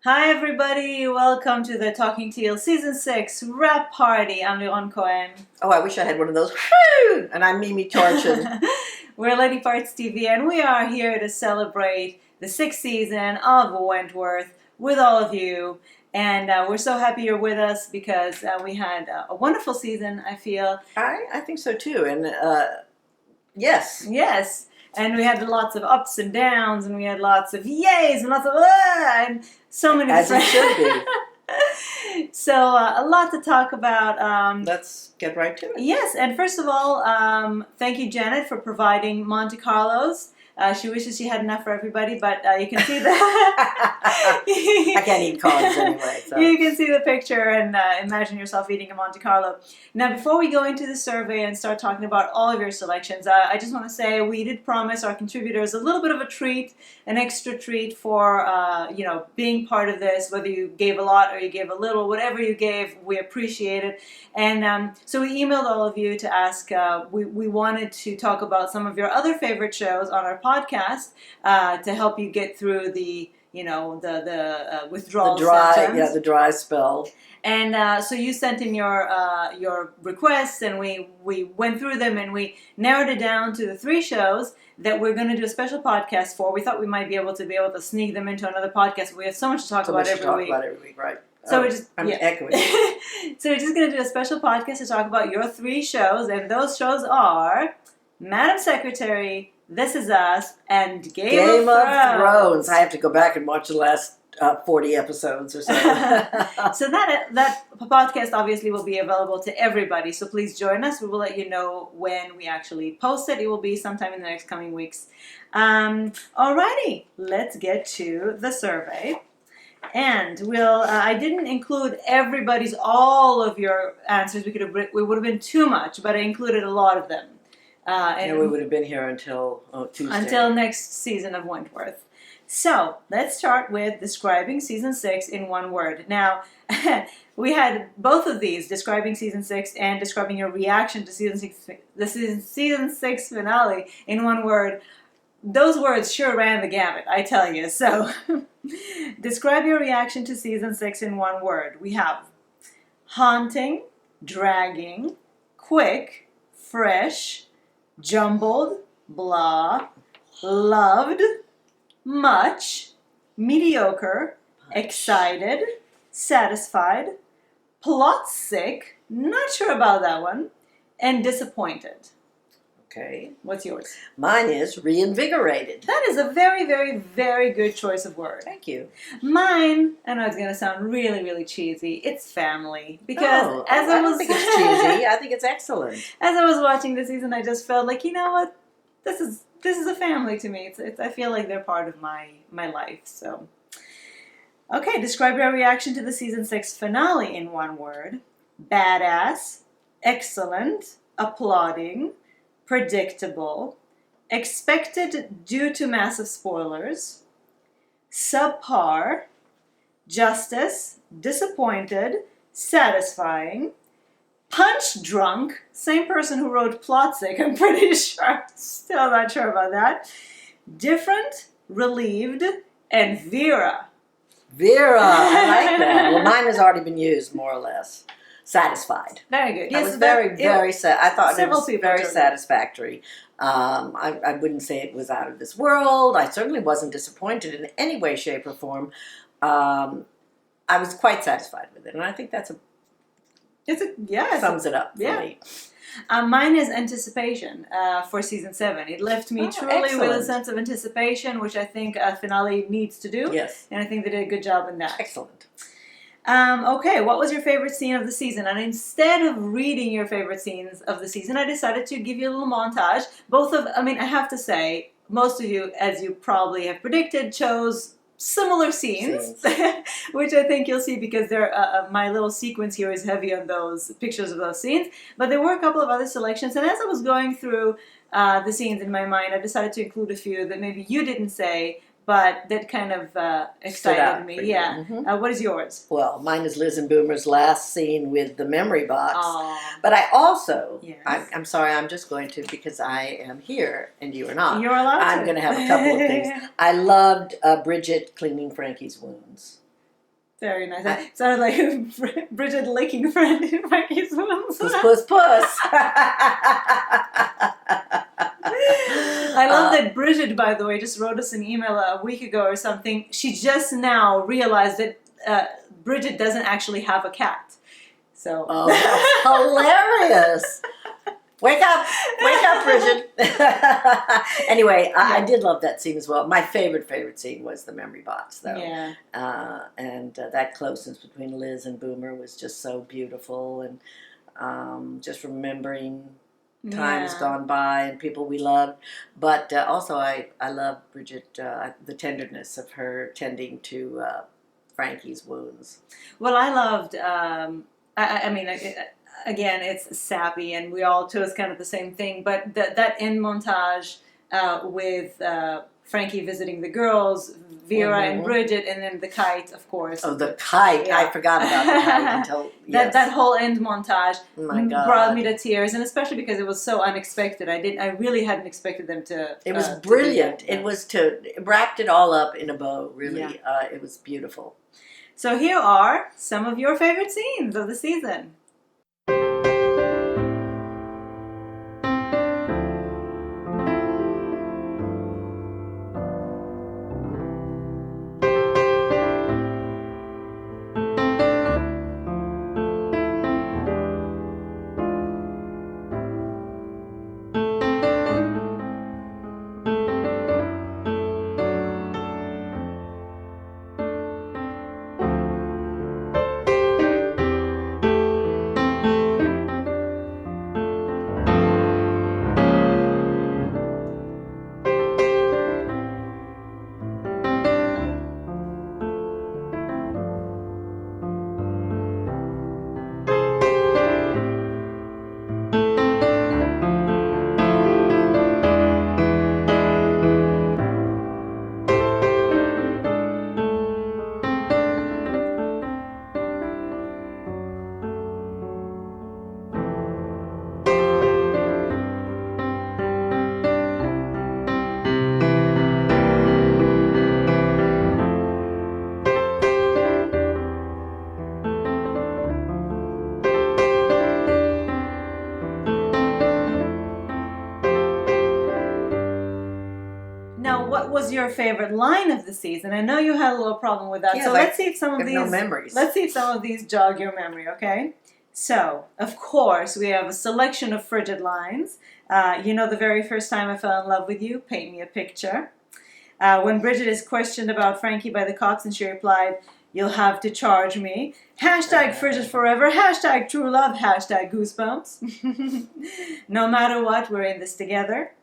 Hi everybody, welcome to the Talking Teal Season 6 wrap party. I'm Liron Cohen. Oh, I wish I had one of those. And I'm Mimi Torchin. We're Lady Parts TV and we are here to celebrate the 6th season of Wentworth with all of you. And we're so happy you're with us because we had a wonderful season, I feel. I think so too. And yes. Yes. And we had lots of ups and downs, and we had lots of yays and lots of and so many. As it should be. So a lot to talk about. Let's get right to it. Yes, and first of all, thank you, Janet, for providing Monte Carlos. She wishes she had enough for everybody, but you can see that. I can't eat carbs anyway. So. You can see the picture and imagine yourself eating a Monte Carlo. Now, before we go into the survey and start talking about all of your selections, I just want to say we did promise our contributors a little bit of a treat, an extra treat for being part of this. Whether you gave a lot or you gave a little, whatever you gave, we appreciate it. And so we emailed all of you to ask. We wanted to talk about some of your other favorite shows on our podcast to help you get through the withdrawal symptoms. The dry spell. And so you sent in your requests, and we went through them, and we narrowed it down to the 3 shows that we're going to do a special podcast for. We thought we might be able to sneak them into another podcast. But we have so much to talk about every week, right? So I'm echoing. So we're just going to do a special podcast to talk about your 3 shows, and those shows are Madam Secretary, This Is Us, and Game of Thrones. I have to go back and watch the last 40 episodes or so. So that podcast obviously will be available to everybody. So please join us. We will let you know when we actually post it. It will be sometime in the next coming weeks. Alrighty, let's get to the survey. And I didn't include all of your answers. It would have been too much, but I included a lot of them. And we would have been here until Tuesday. Until next season of Wentworth. So let's start with describing season 6 in one word. Now, we had both of these, describing season 6 and describing your reaction to season 6 finale in one word. Those words sure ran the gamut, I tell you. So, describe your reaction to season 6 in one word. We have haunting, dragging, quick, fresh, jumbled, blah, loved, much, mediocre, excited, satisfied, plot sick, not sure about that one, and disappointed. Okay. What's yours? Mine is reinvigorated. That is a very, very, very good choice of word. Thank you. Mine, I know it's going to sound really, really cheesy, it's family. Because I don't think it's cheesy. I think it's excellent. As I was watching this season, I just felt like, you know what? This is a family to me. I feel like they're part of my life. So, okay, describe your reaction to the season 6 finale in one word. Badass, excellent, applauding, predictable, expected due to massive spoilers, subpar, justice, disappointed, satisfying, punch drunk, same person who wrote plot sick, I'm pretty sure, still not sure about that, different, relieved, and Vera. Vera, I like that. Well, mine has already been used, more or less. Satisfied. Very good. Yes, I was very sad. I thought it was very satisfactory. I wouldn't say it was out of this world. I certainly wasn't disappointed in any way, shape, or form. I was quite satisfied with it, and I think sums it up for me. Mine is anticipation for season 7. It left me truly with a sense of anticipation, which I think a finale needs to do. Yes. And I think they did a good job in that. Excellent. Okay, what was your favorite scene of the season? And instead of reading your favorite scenes of the season, I decided to give you a little montage. I have to say, most of you, as you probably have predicted, chose similar scenes, which I think you'll see because my little sequence here is heavy on those pictures of those scenes. But there were a couple of other selections, and as I was going through the scenes in my mind, I decided to include a few that maybe you didn't say, but that kind of excited me. Yeah. Mm-hmm. What is yours? Well, mine is Liz and Boomer's last scene with the memory box. Aww. But I also, yes. I'm sorry, I'm just going to, because I am here and you are not. You're allowed to. I'm going to have a couple of things. I loved Bridget cleaning Frankie's wounds. Very nice. It sounded like Bridget licking Frankie's wounds. Puss, puss, puss. I love that Bridget, by the way, just wrote us an email a week ago or something. She just now realized that Bridget doesn't actually have a cat. So that's hilarious. Wake up, Bridget. Anyway, I did love that scene as well. My favorite scene was the memory box, though. Yeah. And that closeness between Liz and Boomer was just so beautiful, and just remembering times gone by and people we loved. But also, I love Bridget, the tenderness of her tending to Frankie's wounds. Well, I loved. I mean. Again, it's sappy, and we all chose kind of the same thing. But that end montage with Frankie visiting the girls, Vera and Bridget, and then the kite, of course. Oh, the kite! Yeah. I forgot about the kite until that whole end montage brought me to tears, and especially because it was so unexpected. I really hadn't expected them to. It was brilliant. It was it wrapped it all up in a bow. Really, it was beautiful. So here are some of your favorite scenes of the season. Was your favorite line of the season? I know you had a little problem with that, so let's see if some of these. No memories. Let's see if some of these jog your memory. Okay. So, of course, we have a selection of frigid lines. The very first time I fell in love with you. Paint me a picture. When Bridget is questioned about Frankie by the cops, and she replied, "You'll have to charge me." #frigid forever. #true love. #goosebumps. No matter what, we're in this together.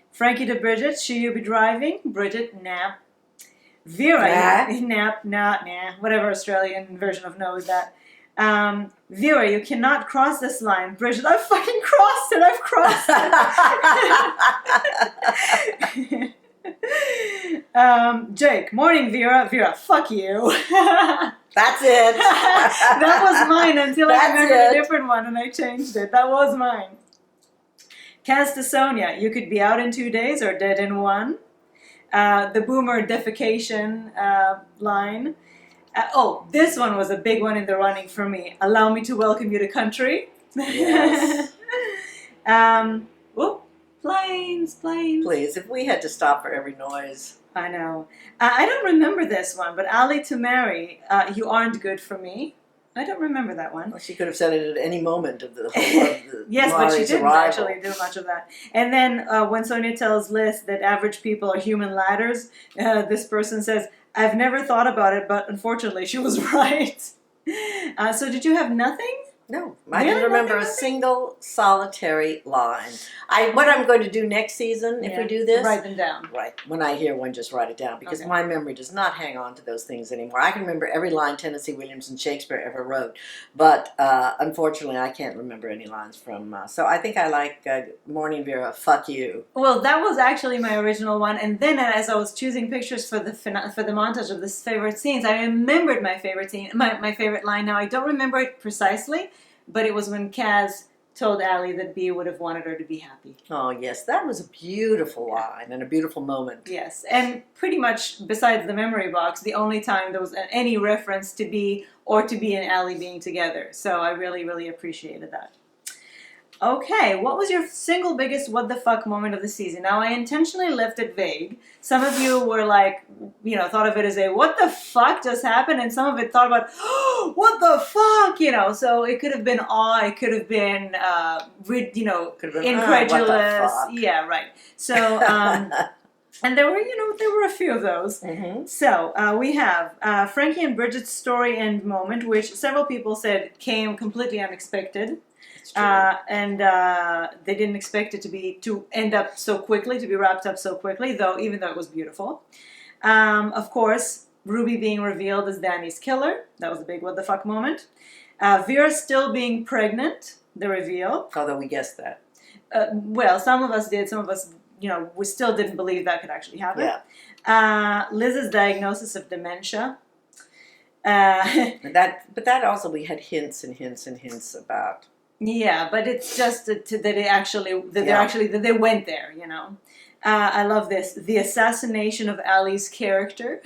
Frankie to Bridget, should you be driving? Bridget, nah. Vera, nap, nah, whatever Australian version of no is that. Vera, you cannot cross this line. Bridget, I've fucking crossed it, I've crossed it. Jake, morning Vera. Vera, fuck you. That's it. That was mine until I remembered a different one and I changed it. That was mine. Kaz to Sonia, you could be out in 2 days or dead in 1. The Boomer defecation line. This one was a big one in the running for me. Allow me to welcome you to country. Yes. Planes. Please, if we had to stop for every noise. I know. I don't remember this one, but Ali to Mary, you aren't good for me. I don't remember that one. Well, she could have said it at any moment of the whole yes, but she didn't actually do much of that. And then when Sonia tells Liz that average people are human ladders, this person says, I've never thought about it, but unfortunately she was right. So did you have nothing? No, I didn't remember a single solitary line. What I'm going to do next season, if we do this, write them down. Right. When I hear one, just write it down because my memory does not hang on to those things anymore. I can remember every line Tennessee Williams and Shakespeare ever wrote, but unfortunately, I can't remember any lines from. So I think I like Morning Vera. Fuck you. Well, that was actually my original one, and then as I was choosing pictures for the montage of this favorite scenes, I remembered my favorite scene, my favorite line. Now I don't remember it precisely. But it was when Kaz told Allie that B would have wanted her to be happy. Oh, yes. That was a beautiful line and a beautiful moment. Yes. And pretty much, besides the memory box, the only time there was any reference to B or to B and Allie being together. So I really, really appreciated that. Okay, what was your single biggest what the fuck moment of the season? Now, I intentionally left it vague. Some of you were like, thought of it as a what the fuck just happened, and some of it thought about, oh, what the fuck, so it could have been awe, it could have been, incredulous. Yeah, right. So, and there were a few of those. Mm-hmm. So, we have Frankie and Bridget's story end moment, which several people said came completely unexpected. And they didn't expect it to end up so quickly, to be wrapped up so quickly, even though it was beautiful. Of course, Ruby being revealed as Danny's killer. That was a big what the fuck moment. Vera still being pregnant, the reveal. Although we guessed that. Well, some of us did. Some of us, we still didn't believe that could actually happen. Yeah. Liz's diagnosis of dementia. But that also we had hints and hints and hints about. Yeah, but it's just that they went there, I love this. The assassination of Allie's character.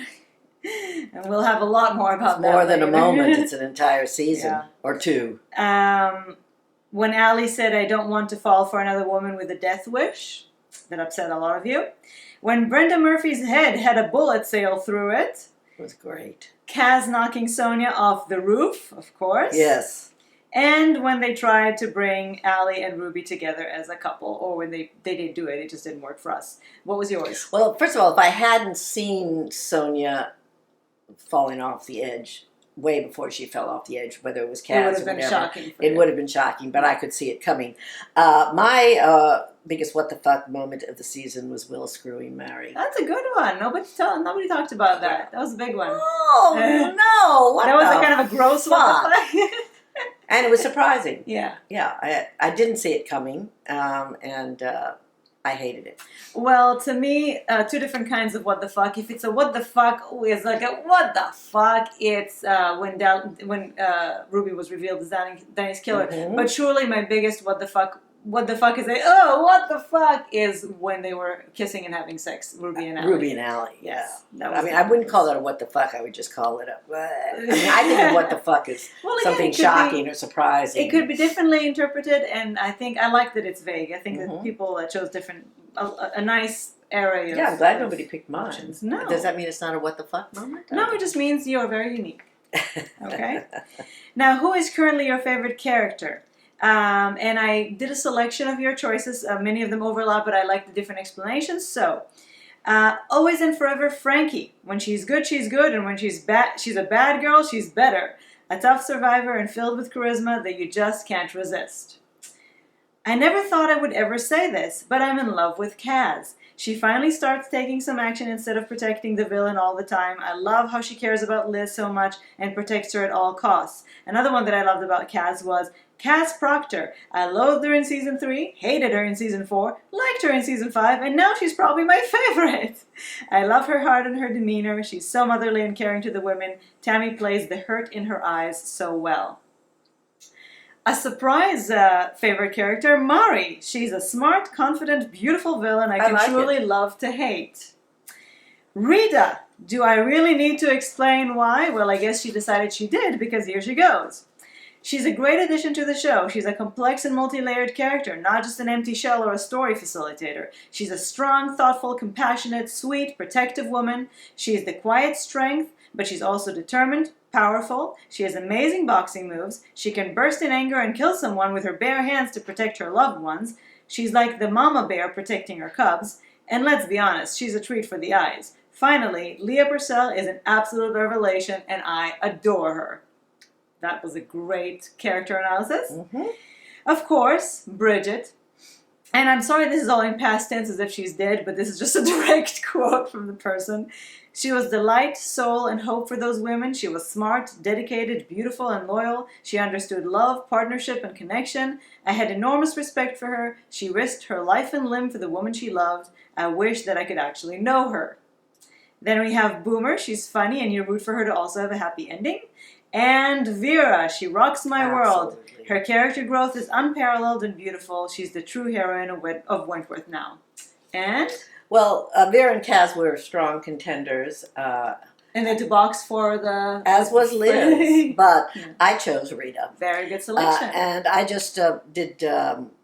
And we'll have a lot more about that. More than a moment, it's an entire season or two. When Allie said, I don't want to fall for another woman with a death wish, that upset a lot of you. When Brenda Murphy's head had a bullet sail through it. It was great. Kaz knocking Sonia off the roof, of course. Yes. And when they tried to bring Allie and Ruby together as a couple, or when they did do it, it just didn't work for us. What was yours? Well, first of all, if I hadn't seen Sonia falling off the edge way before she fell off the edge, whether it was Kaz or whatever, it would have been shocking, but I could see it coming. My biggest what the fuck moment of the season was Will screwing Mary. That's a good one. Nobody talked about that. That was a big one. Oh, no. What that was a kind of a gross what the fuck. And it was surprising. Yeah. Yeah, I didn't see it coming, and I hated it. Well, to me, two different kinds of what the fuck. If it's a what the fuck, it's like a what the fuck. It's when Ruby was revealed as Danny's killer. Mm-hmm. But surely my biggest what the fuck is what the fuck is when they were kissing and having sex, Ruby and Allie. Ruby and Allie, yeah. Yes, I wouldn't call it a what the fuck. I would just call it I think a what the fuck is something shocking or surprising. It could be differently interpreted, and I like that it's vague. I think that people chose different, a nice area. Yeah, I'm glad nobody picked mine. Options. No. Does that mean it's not a what the fuck moment? No, it just means you're very unique. Okay? Now, who is currently your favorite character? And I did a selection of your choices. Many of them overlap, but I like the different explanations. So, always and forever, Frankie. When she's good, and when she's a bad girl, she's better. A tough survivor and filled with charisma that you just can't resist. I never thought I would ever say this, but I'm in love with Kaz. She finally starts taking some action instead of protecting the villain all the time. I love how she cares about Liz so much and protects her at all costs. Another one that I loved about Kaz was Kaz Proctor. I loathed her in Season 3, hated her in Season 4, liked her in Season 5, and now she's probably my favorite. I love her heart and her demeanor. She's so motherly and caring to the women. Tammy plays the hurt in her eyes so well. A surprise favorite character, Mari. She's a smart, confident, beautiful villain I can truly love to hate. Rita. Do I really need to explain why? Well, I guess she decided she did, because here she goes. She's a great addition to the show. She's a complex and multi-layered character, not just an empty shell or a story facilitator. She's a strong, thoughtful, compassionate, sweet, protective woman. She is the quiet strength, but she's also determined, powerful. She has amazing boxing moves. She can burst in anger and kill someone with her bare hands to protect her loved ones. She's like the mama bear protecting her cubs. And let's be honest, she's a treat for the eyes. Finally, Leah Purcell is an absolute revelation, and I adore her. That was a great character analysis. Mm-hmm. Of course, Bridget. And I'm sorry this is all in past tense as if she's dead, but this is just a direct quote from the person. She was the light, soul, and hope for those women. She was smart, dedicated, beautiful, and loyal. She understood love, partnership, and connection. I had enormous respect for her. She risked her life and limb for the woman she loved. I wish that I could actually know her. Then we have Boomer. She's funny, and you root for her to also have a happy ending. And Vera. She rocks my world. Her character growth is unparalleled and beautiful. She's the true heroine of Wentworth now. And? Well, Vera and Kaz were strong contenders. And then to box for the... As was Liz, but I chose Rita. Very good selection. And I just did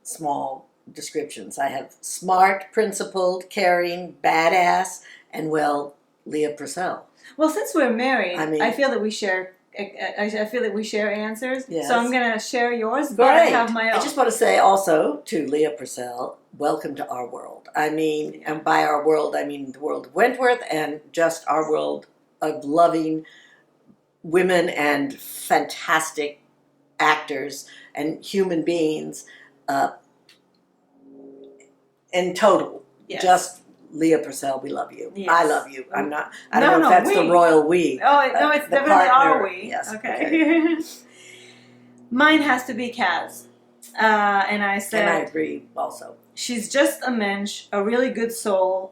small descriptions. I have smart, principled, caring, badass, and, well, Leah Purcell. Well, since we're married, I feel that we share... I feel that we share answers, yes. So I'm going to share yours, but I have my own. I just want to say also to Leah Purcell, welcome to our world. I mean, and by our world, I mean the world of Wentworth and just our world of loving women and fantastic actors and human beings in total. Yes. Just Leah Purcell, we love you. Yes. I love you. I'm not. I don't know if that's the royal we. Oh no, it's definitely our we. Yes. Okay. Mine has to be Kaz, and I said. And I agree also. She's just a mensch, a really good soul.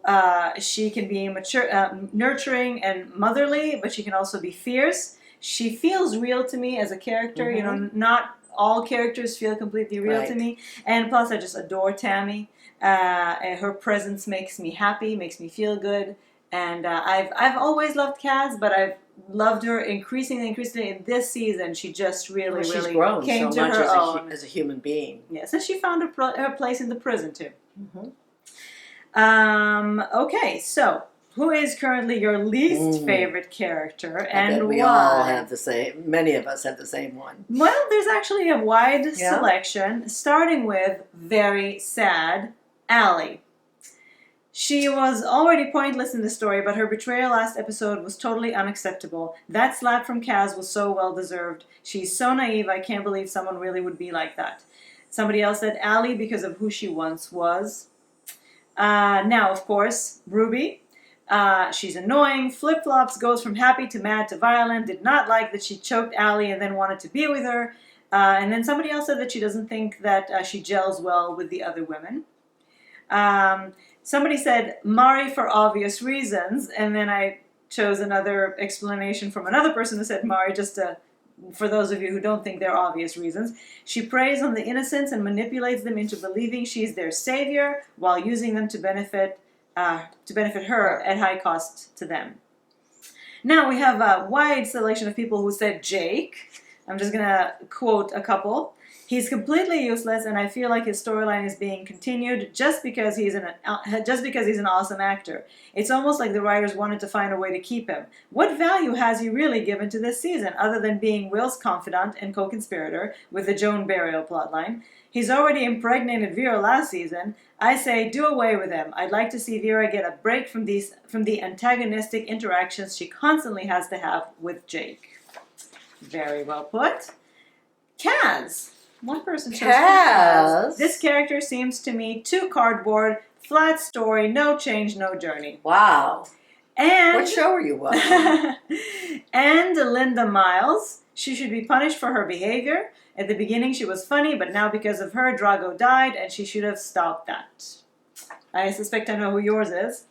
She can be mature, nurturing and motherly, but she can also be fierce. She feels real to me as a character. Mm-hmm. You know, not all characters feel completely real to me. And plus, I just adore Tammy. Her presence makes me happy, makes me feel good. And I've always loved Kaz, but I've loved her increasingly in this season. She just really grown came so to much her own as a human being. Yes, and she found her place in the prison too. Mm-hmm. Okay, so who is currently your least favorite character, and why? We all have the same. Many of us have the same one. Well, there's actually a wide selection, starting with very sad Allie. She was already pointless in the story, but her betrayal last episode was totally unacceptable. That slap from Kaz was so well deserved. She's so naive, I can't believe someone really would be like that. Somebody else said Allie because of who she once was. Now, of course, Ruby. She's annoying, flip-flops, goes from happy to mad to violent, did not like that she choked Allie and then wanted to be with her. And then somebody else said that she doesn't think that she gels well with the other women. Somebody said Mari for obvious reasons, and then I chose another explanation from another person who said Mari just for those of you who don't think they're obvious reasons. She preys on the innocents and manipulates them into believing she's their savior while using them to benefit her at high cost to them. Now we have a wide selection of people who said Jake. I'm just going to quote a couple. He's completely useless, and I feel like his storyline is being continued just because he's an awesome actor. It's almost like the writers wanted to find a way to keep him. What value has he really given to this season, other than being Will's confidant and co-conspirator with the Joan burial plotline? He's already impregnated Vera last season. I say do away with him. I'd like to see Vera get a break from the antagonistic interactions she constantly has to have with Jake. Very well put. Kaz. One person chose Kaz. This character seems to me too cardboard, flat story, no change, no journey. Wow. And what show are you watching? And Linda Miles. She should be punished for her behavior. At the beginning she was funny, but now because of her, Drago died, and she should have stopped that. I suspect I know who yours is.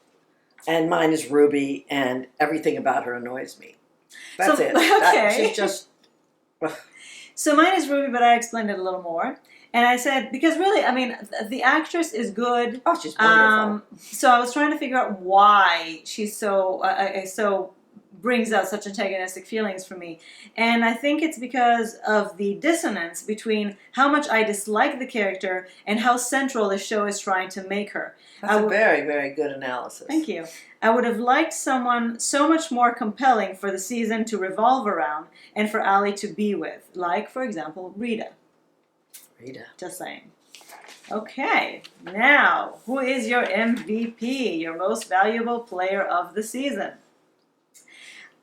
And mine is Ruby, and everything about her annoys me. That's it. Okay. She's just... So mine is Ruby, but I explained it a little more. And I said, because really, I mean, the actress is good. Oh, she's wonderful. So I was trying to figure out why she's so brings out such antagonistic feelings for me. And I think it's because of the dissonance between how much I dislike the character and how central the show is trying to make her. That's a very, very good analysis. Thank you. I would have liked someone so much more compelling for the season to revolve around and for Allie to be with. Like, for example, Rita. Rita. Just saying. Okay, now, who is your MVP, your most valuable player of the season?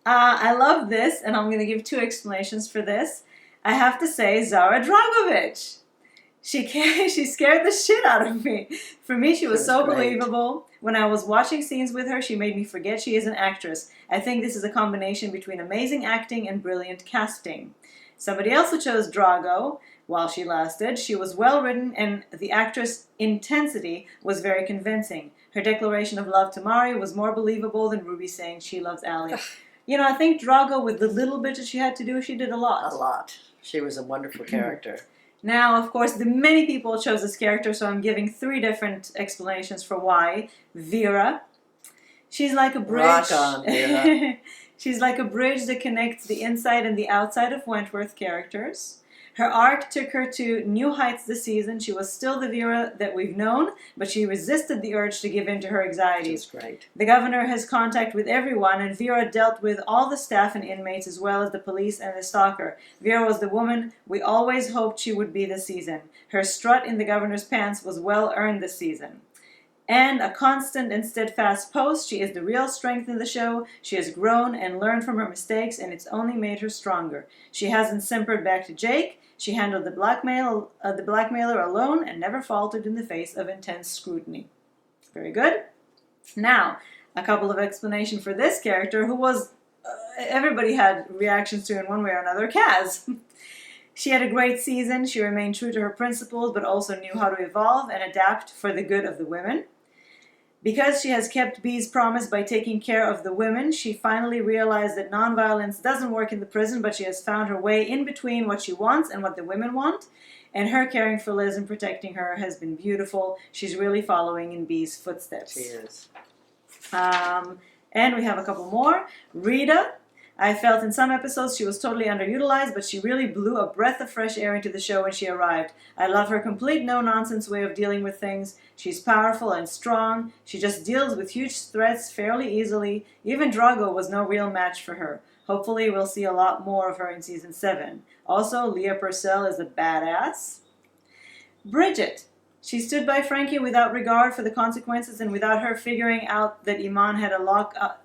I love this, and I'm going to give two explanations for this. I have to say Zara Dragovic. She scared the shit out of me. For me, she was so believable. When I was watching scenes with her, she made me forget she is an actress. I think this is a combination between amazing acting and brilliant casting. Somebody else who chose Drago, while she lasted, she was well written, and the actress' intensity was very convincing. Her declaration of love to Mari was more believable than Ruby saying she loves Allie. I think Drago, with the little bit that she had to do, she did a lot. A lot. She was a wonderful character. Now, of course, many people chose this character, so I'm giving 3 different explanations for why. Vera. She's like a bridge. Rock on, Vera. She's like a bridge that connects the inside and the outside of Wentworth characters. Her arc took her to new heights this season. She was still the Vera that we've known, but she resisted the urge to give in to her anxieties. That's great. The governor has contact with everyone, and Vera dealt with all the staff and inmates as well as the police and the stalker. Vera was the woman we always hoped she would be this season. Her strut in the governor's pants was well earned this season. And a constant and steadfast post, she is the real strength in the show. She has grown and learned from her mistakes, and it's only made her stronger. She hasn't simpered back to Jake. She handled the blackmailer alone and never faltered in the face of intense scrutiny. Very good. Now, a couple of explanations for this character, who was everybody had reactions to in one way or another. Kaz. She had a great season. She remained true to her principles, but also knew how to evolve and adapt for the good of the women. Because she has kept Bee's promise by taking care of the women, she finally realized that nonviolence doesn't work in the prison, but she has found her way in between what she wants and what the women want. And her caring for Liz and protecting her has been beautiful. She's really following in Bee's footsteps. She is. And we have a couple more. Rita. I felt in some episodes she was totally underutilized, but she really blew a breath of fresh air into the show when she arrived. I love her complete no-nonsense way of dealing with things. She's powerful and strong. She just deals with huge threats fairly easily. Even Drago was no real match for her. Hopefully we'll see a lot more of her in season 7. Also, Leah Purcell is a badass. Bridget. She stood by Frankie without regard for the consequences, and without her figuring out that Iman had a lockup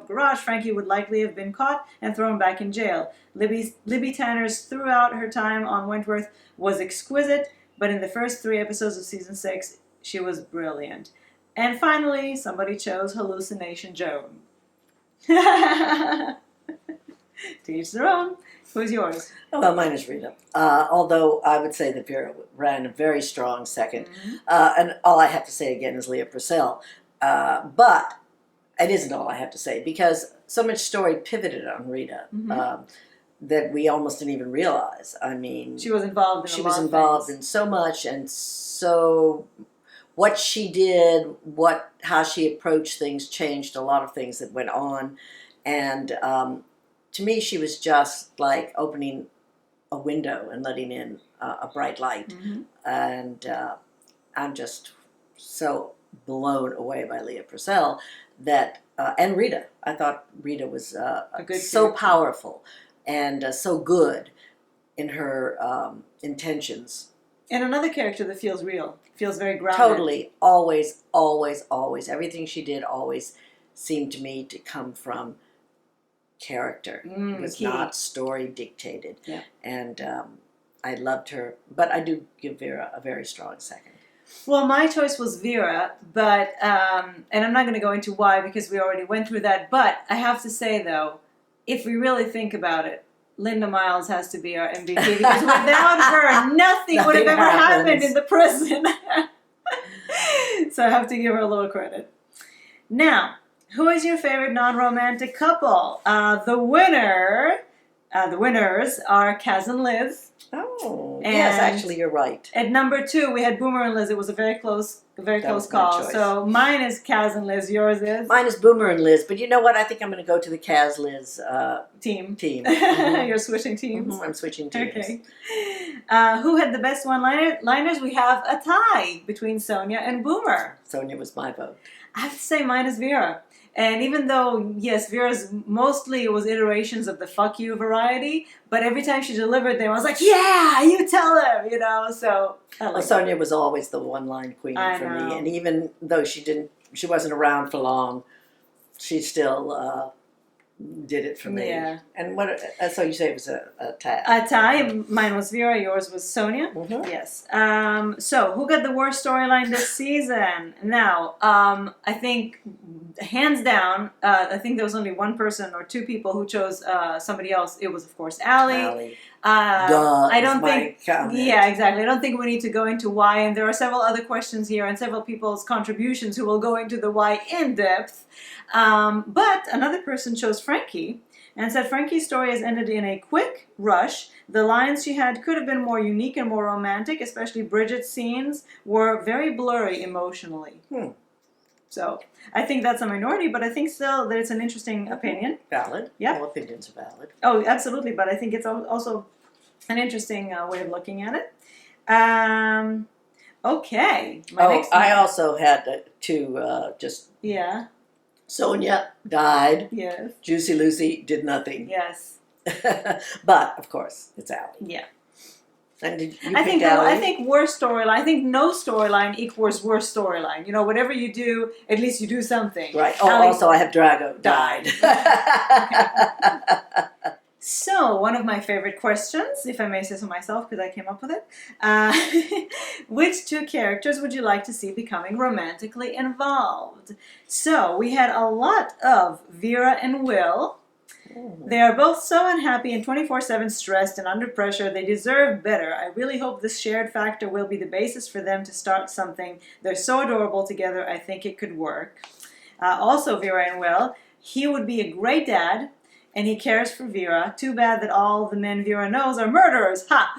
garage, Frankie would likely have been caught and thrown back in jail. Libby Tanner's throughout her time on Wentworth was exquisite, but in the first 3 episodes of season 6, she was brilliant. And finally, somebody chose Hallucination Joan. To each their own. Who's yours? Oh, well, mine is Rita. Although I would say that Vera ran a very strong second. Mm-hmm. And all I have to say again is Leah Purcell. But it isn't all I have to say, because so much story pivoted on Rita that we almost didn't even realize. I mean, she was involved in so much, and so what she did, how she approached things changed a lot of things that went on. And to me, she was just like opening a window and letting in a bright light. Mm-hmm. And I'm just so blown away by Leah Purcell that, and Rita. I thought Rita was so powerful and so good in her intentions. And another character that feels real, feels very grounded. Totally, always, always, always. Everything she did always seemed to me to come from character. It was not story dictated. Yeah. And I loved her, but I do give Vera a very strong second. Well, my choice was Vera, but and I'm not going to go into why because we already went through that. But I have to say, though, if we really think about it, Linda Miles has to be our MVP because without her, nothing would have ever happened in the prison. So I have to give her a little credit. Now, who is your favorite non-romantic couple? The winners are Kaz and Liz. Oh, and yes, actually, you're right. At number 2, we had Boomer and Liz. It was a very close call. So mine is Kaz and Liz. Yours is? Mine is Boomer and Liz. But you know what? I think I'm going to go to the Kaz-Liz team. Mm-hmm. You're switching teams? Mm-hmm, I'm switching teams. Okay. Who had the best one-liners? We have a tie between Sonia and Boomer. Sonia was my vote. I have to say mine is Vera. And even though, yes, Vera's mostly was iterations of the fuck you variety, but every time she delivered them, I was like, yeah, you tell him, so. Sonia was always the one-line queen for me. And even though she wasn't around for long, she still did it for me. Yeah. And so you say it was a tie? A tie. Mine was Vera. Yours was Sonia. Mm-hmm. Yes. So who got the worst storyline this season? Now, I think hands down, I think there was only one person or 2 people who chose somebody else. It was, of course, Allie. I don't think. Comment. Yeah, exactly. I don't think we need to go into why. And there are several other questions here and several people's contributions who will go into the why in depth. But another person chose Frankie and said Frankie's story has ended in a quick rush. The lines she had could have been more unique and more romantic, especially Bridget's scenes were very blurry emotionally. So I think that's a minority, but I think still that it's an interesting opinion. Valid. Yeah. All opinions are valid. Oh, absolutely. But I think it's also an interesting way of looking at it. Okay. I also had to just... Yeah. Sonia died. Yes. Juicy Lucy did nothing. Yes. But, of course, it's Allie. Yeah. And did you I pick Allie? I think worst storyline. I think no storyline equals worst storyline. You know, whatever you do, at least you do something. Right. Oh, also I have Drago died. So, one of my favorite questions, if I may say so myself, because I came up with it. Which two characters would you like to see becoming romantically involved? So, we had a lot of Vera and Will. They are both so unhappy and 24/7 stressed and under pressure. They deserve better. I really hope this shared factor will be the basis for them to start something. They're so adorable together. I think it could work. Also, Vera and Will. He would be a great dad, and he cares for Vera. Too bad that all the men Vera knows are murderers. Ha!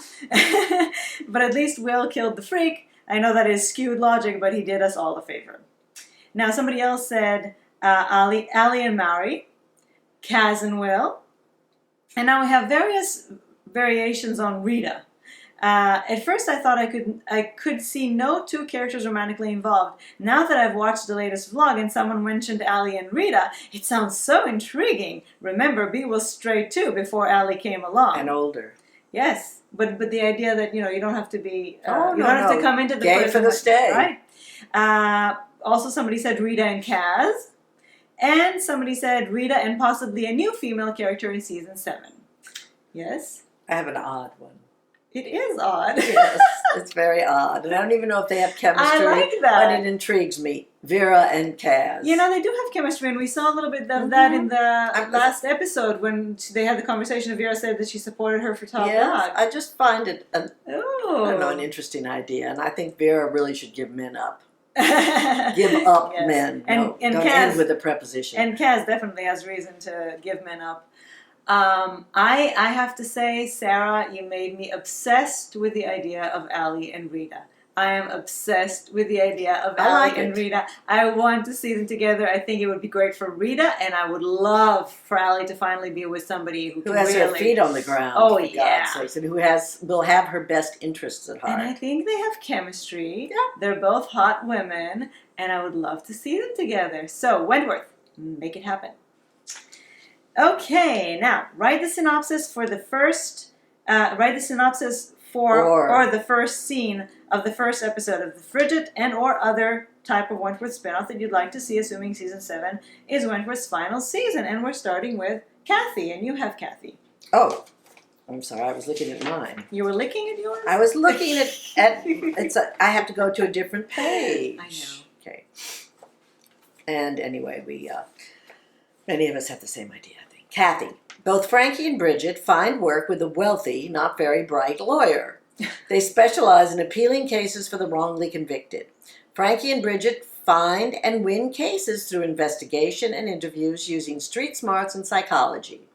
But at least Will killed the freak. I know that is skewed logic, but he did us all a favor. Now, somebody else said Ali and Mary. Kaz and Will. And now we have various variations on Rita. At first I thought I could see no two characters romantically involved. Now that I've watched the latest vlog and someone mentioned Ali and Rita, it sounds so intriguing. Remember, B was straight too before Ali came along. And older. Yes, but the idea that, you know, you don't have to be, you don't have to come into the gay for the stay. Right? Also somebody said Rita and Kaz. And somebody said Rita and possibly a new female character in season 7. Yes? I have an odd one. It is odd. Yes, it's very odd. And I don't even know if they have chemistry. I like that. But it intrigues me. Vera and Kaz. You know, they do have chemistry, and we saw a little bit of that in the last episode when they had the conversation. Vera said that she supported her for top dog. I just find it, I don't know, an interesting idea. And I think Vera really should give men up. Give up men. And don't Kaz, end with a preposition. And Kaz definitely has reason to give men up. I have to say, Sarah, you made me obsessed with the idea of Ali and Rita. I am obsessed with the idea of Ali and Rita. I want to see them together. I think it would be great for Rita, and I would love for Ali to finally be with somebody who has her feet on the ground. Oh, yeah. God's sakes, and who will have her best interests at heart. And I think they have chemistry. Yeah. They're both hot women, and I would love to see them together. So, Wentworth, make it happen. Okay, now write the synopsis for the first. Write the synopsis or the first scene of the first episode of the Frigid and or other type of Wentworth spinoff that you'd like to see, assuming season 7 is Wentworth's final season. And we're starting with Kathy, and you have Kathy. Oh, I'm sorry, I was looking at mine. You were looking at yours? I was looking at I have to go to a different page. I know. Okay. And anyway, many of us have the same idea, I think. Kathy. Both Frankie and Bridget find work with a wealthy, not very bright lawyer. They specialize in appealing cases for the wrongly convicted. Frankie and Bridget find and win cases through investigation and interviews using street smarts and psychology.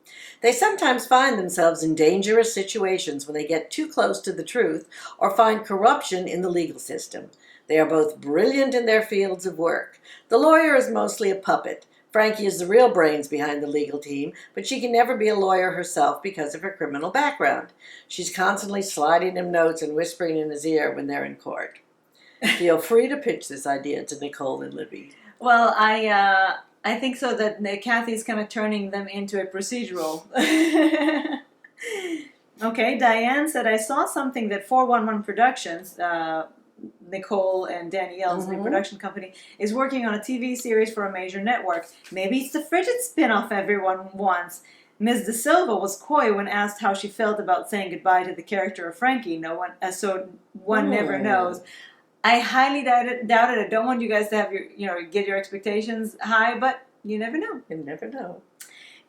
They sometimes find themselves in dangerous situations when they get too close to the truth or find corruption in the legal system. They are both brilliant in their fields of work. The lawyer is mostly a puppet. Frankie is the real brains behind the legal team, but she can never be a lawyer herself because of her criminal background. She's constantly sliding him notes and whispering in his ear when they're in court. Feel free to pitch this idea to Nicole and Libby. Well, I think so that Kathy's kind of turning them into a procedural. Okay, Diane said, I saw something that 411 Productions, Nicole and Danielle's new production company, is working on a TV series for a major network. Maybe it's the Frigid spin-off everyone wants. Ms. De Silva was coy when asked how she felt about saying goodbye to the character of Frankie. No one, so one never knows. I highly doubt it. I don't want you guys to have get your expectations high, but you never know. You never know.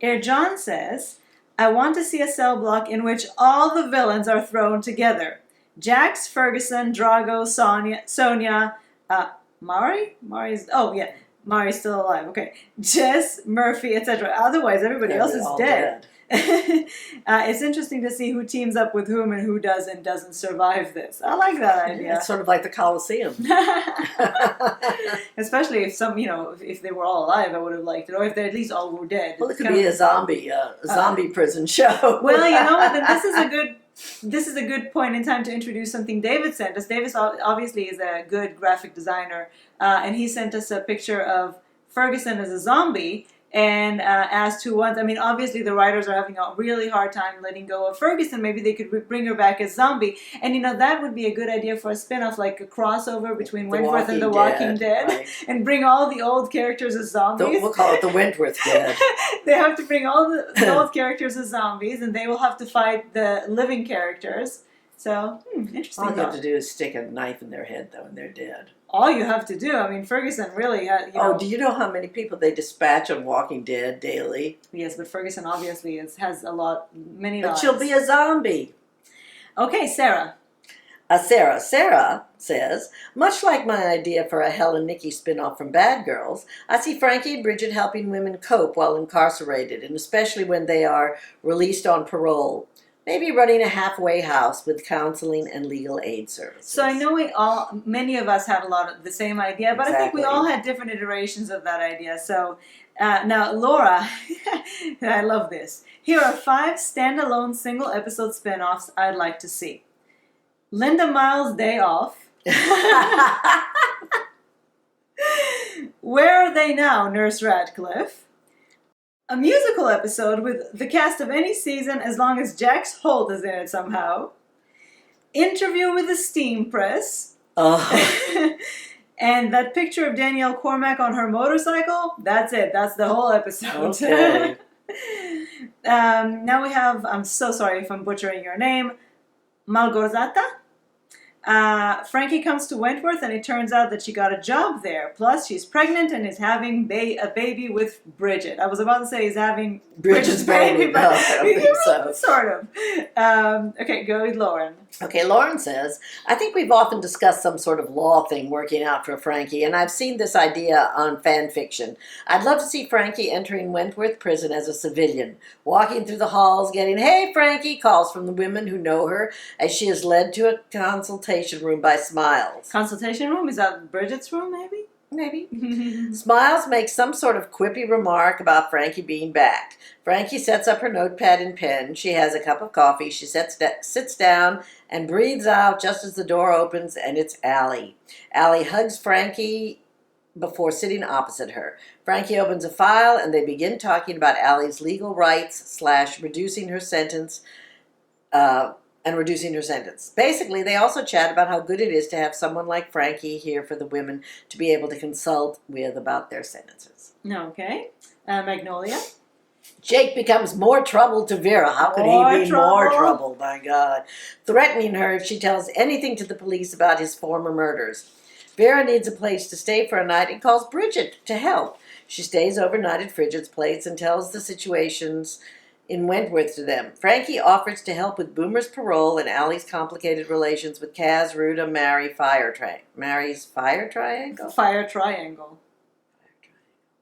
Air John says, I want to see a cell block in which all the villains are thrown together. Jax, Ferguson, Drago, Sonia, Mari's still alive. Okay. Jess, Murphy, etc. Otherwise, everybody else is dead. It's interesting to see who teams up with whom and who doesn't survive this. I like that idea. It's sort of like the Colosseum. Especially if if they were all alive, I would have liked it, or if they at least all were dead. Well, it could be a zombie prison show. Well, you know what? Then this is a good point in time to introduce something David sent us. David obviously is a good graphic designer, and he sent us a picture of Ferguson as a zombie. And asked who wants. I mean, obviously the writers are having a really hard time letting go of Ferguson. Maybe they could bring her back as zombie. And that would be a good idea for a spin-off, like a crossover between Wentworth and The Walking Dead. Right. And bring all the old characters as zombies. We'll call it the Wentworth Dead. They have to bring all the old characters as zombies, and they will have to fight the living characters. So, interesting. All you have to do is stick a knife in their head, though, and they're dead. All you have to do. I mean, Ferguson really had, do you know how many people they dispatch on Walking Dead daily? Yes, but Ferguson obviously has many lives. But she'll be a zombie. Okay, Sarah. Sarah says, much like my idea for a Helen Nikki spin-off from Bad Girls, I see Frankie and Bridget helping women cope while incarcerated, and especially when they are released on parole. Maybe running a halfway house with counseling and legal aid services. So I know many of us had a lot of the same idea, but exactly. I think we all had different iterations of that idea. So now, Laura, I love this. Here are 5 standalone single episode spin-offs I'd like to see. Linda Miles' Day Off. Where Are They Now, Nurse Radcliffe? A musical episode with the cast of any season as long as Jax Holt is in it somehow. Interview with the Steam Press. Oh. And that picture of Danielle Cormack on her motorcycle, that's it. That's the whole episode. Okay. Now we have, I'm so sorry if I'm butchering your name, Malgorzata. Frankie comes to Wentworth, and it turns out that she got a job there. Plus, she's pregnant and is having a baby with Bridget. I was about to say he's having Bridget's baby, but I don't think so. Sort of. Okay, go with Lauren. Okay, Lauren says, I think we've often discussed some sort of law thing working out for Frankie, and I've seen this idea on fan fiction. I'd love to see Frankie entering Wentworth prison as a civilian, walking through the halls, getting, "Hey, Frankie," calls from the women who know her as she is led to a consultation room by Smiles. Consultation room? Is that Bridget's room, maybe? Maybe. Smiles makes some sort of quippy remark about Frankie being back. Frankie sets up her notepad and pen. She has a cup of coffee. She sits down and breathes out just as the door opens, and it's Allie. Allie hugs Frankie before sitting opposite her. Frankie opens a file, and they begin talking about Allie's legal rights / reducing her sentence. Basically, they also chat about how good it is to have someone like Frankie here for the women to be able to consult with about their sentences. Okay. Magnolia? Jake becomes more trouble to Vera. How could he be more trouble? My God. Threatening her if she tells anything to the police about his former murders. Vera needs a place to stay for a night and calls Bridget to help. She stays overnight at Bridget's place and tells the situations in Wentworth to them. Frankie offers to help with Boomer's parole and Allie's complicated relations with Kaz, Ruta, Mary's fire triangle? Fire triangle.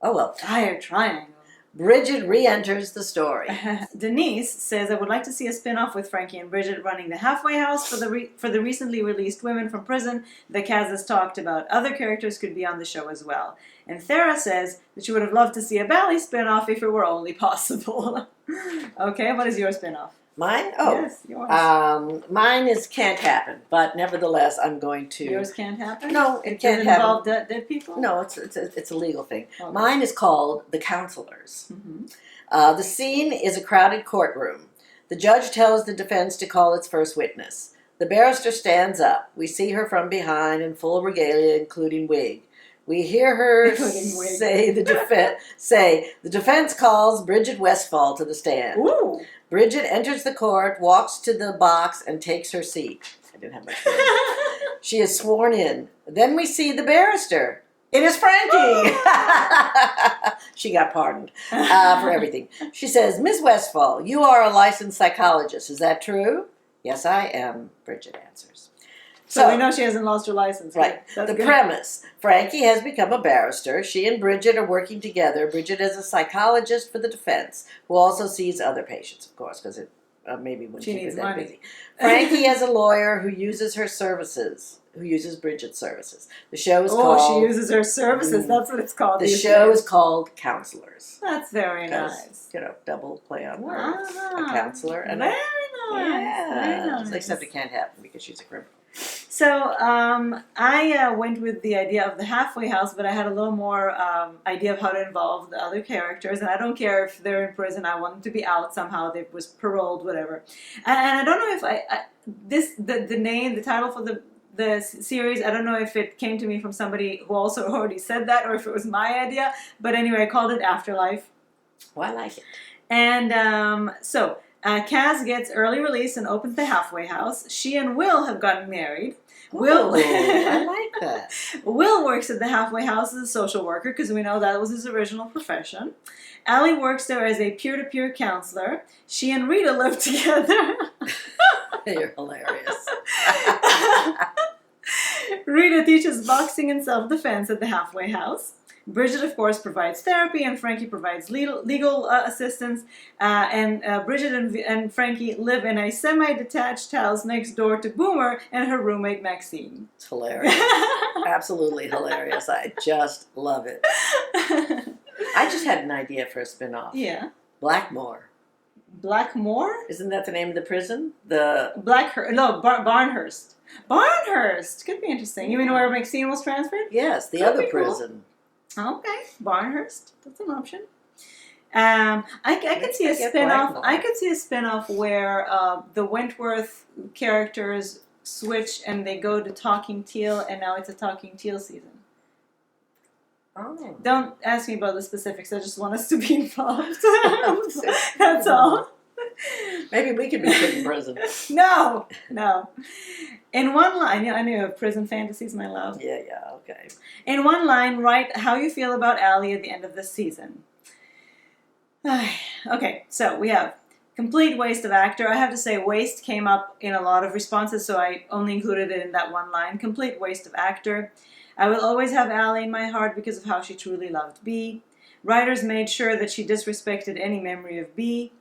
Oh, well. Fire triangle. Bridget re-enters the story. Denise says, I would like to see a spin-off with Frankie and Bridget running the halfway house for the recently released women from prison that Kaz has talked about. Other characters could be on the show as well. And Thera says that she would have loved to see a Bally spin-off if it were only possible. Okay, what is your spin-off? Mine? Oh. Yes, yours. Mine is Can't Happen, but nevertheless, I'm going to... Yours can't happen? No, it can't happen. Does it involve dead people? No, it's a legal thing. Okay. Mine is called The Counselors. Mm-hmm. The scene is a crowded courtroom. The judge tells the defense to call its first witness. The barrister stands up. We see her from behind in full regalia, including wig. We hear her say the defense calls Bridget Westfall to the stand. Ooh. Bridget enters the court, walks to the box, and takes her seat. I didn't have much time. She is sworn in. Then we see the barrister. It is Frankie! She got pardoned for everything. She says, Miss Westfall, you are a licensed psychologist. Is that true? Yes, I am, Bridget answers. So we know she hasn't lost her license. Right. The premise. Frankie has become a barrister. She and Bridget are working together. Bridget is a psychologist for the defense who also sees other patients, of course, because maybe when she needs money. Busy. Frankie has a lawyer who uses her services, who uses Bridget's services. The show is called... Oh, she uses her services. That's what it's called. The show is called Counselors. That's very nice. Double play on words. A counselor and very nice. Yeah. Very nice. Except it can't happen because she's a criminal. So I went with the idea of the halfway house, but I had a little more idea of how to involve the other characters. And I don't care if they're in prison. I want them to be out somehow. They was paroled, whatever. And I don't know if the title for the series, I don't know if it came to me from somebody who also already said that or if it was my idea. But anyway, I called it Afterlife. Well, I like it. And Kaz gets early release and opens the halfway house. She and Will have gotten married. Will, I like that. Will works at the halfway house as a social worker because we know that was his original profession. Allie works there as a peer-to-peer counselor. She and Rita live together. You're hilarious. Rita teaches boxing and self-defense at the halfway house. Bridget, of course, provides therapy, and Frankie provides legal assistance. And Bridget and Frankie live in a semi-detached house next door to Boomer and her roommate, Maxine. It's hilarious. Absolutely hilarious. I just love it. I just had an idea for a spin-off. Yeah. Blackmore. Blackmore? Isn't that the name of the prison? Barnhurst. Barnhurst! Could be interesting. You mean where Maxine was transferred? Yes, the other prison. Cool. Okay, Barnhurst. That's an option. I could see a spin-off. I could see a spin-off where the Wentworth characters switch and they go to Talking Teal, and now it's a Talking Teal season. Oh. Don't ask me about the specifics. I just want us to be involved. That's all. Maybe we could be put in prison. No. In one line, I know you have prison fantasies, my love. Yeah, okay. In one line, write how you feel about Allie at the end of this season. Okay, so we have complete waste of actor. I have to say waste came up in a lot of responses, so I only included it in that one line. Complete waste of actor. I will always have Allie in my heart because of how she truly loved B. Writers made sure that she disrespected any memory of B.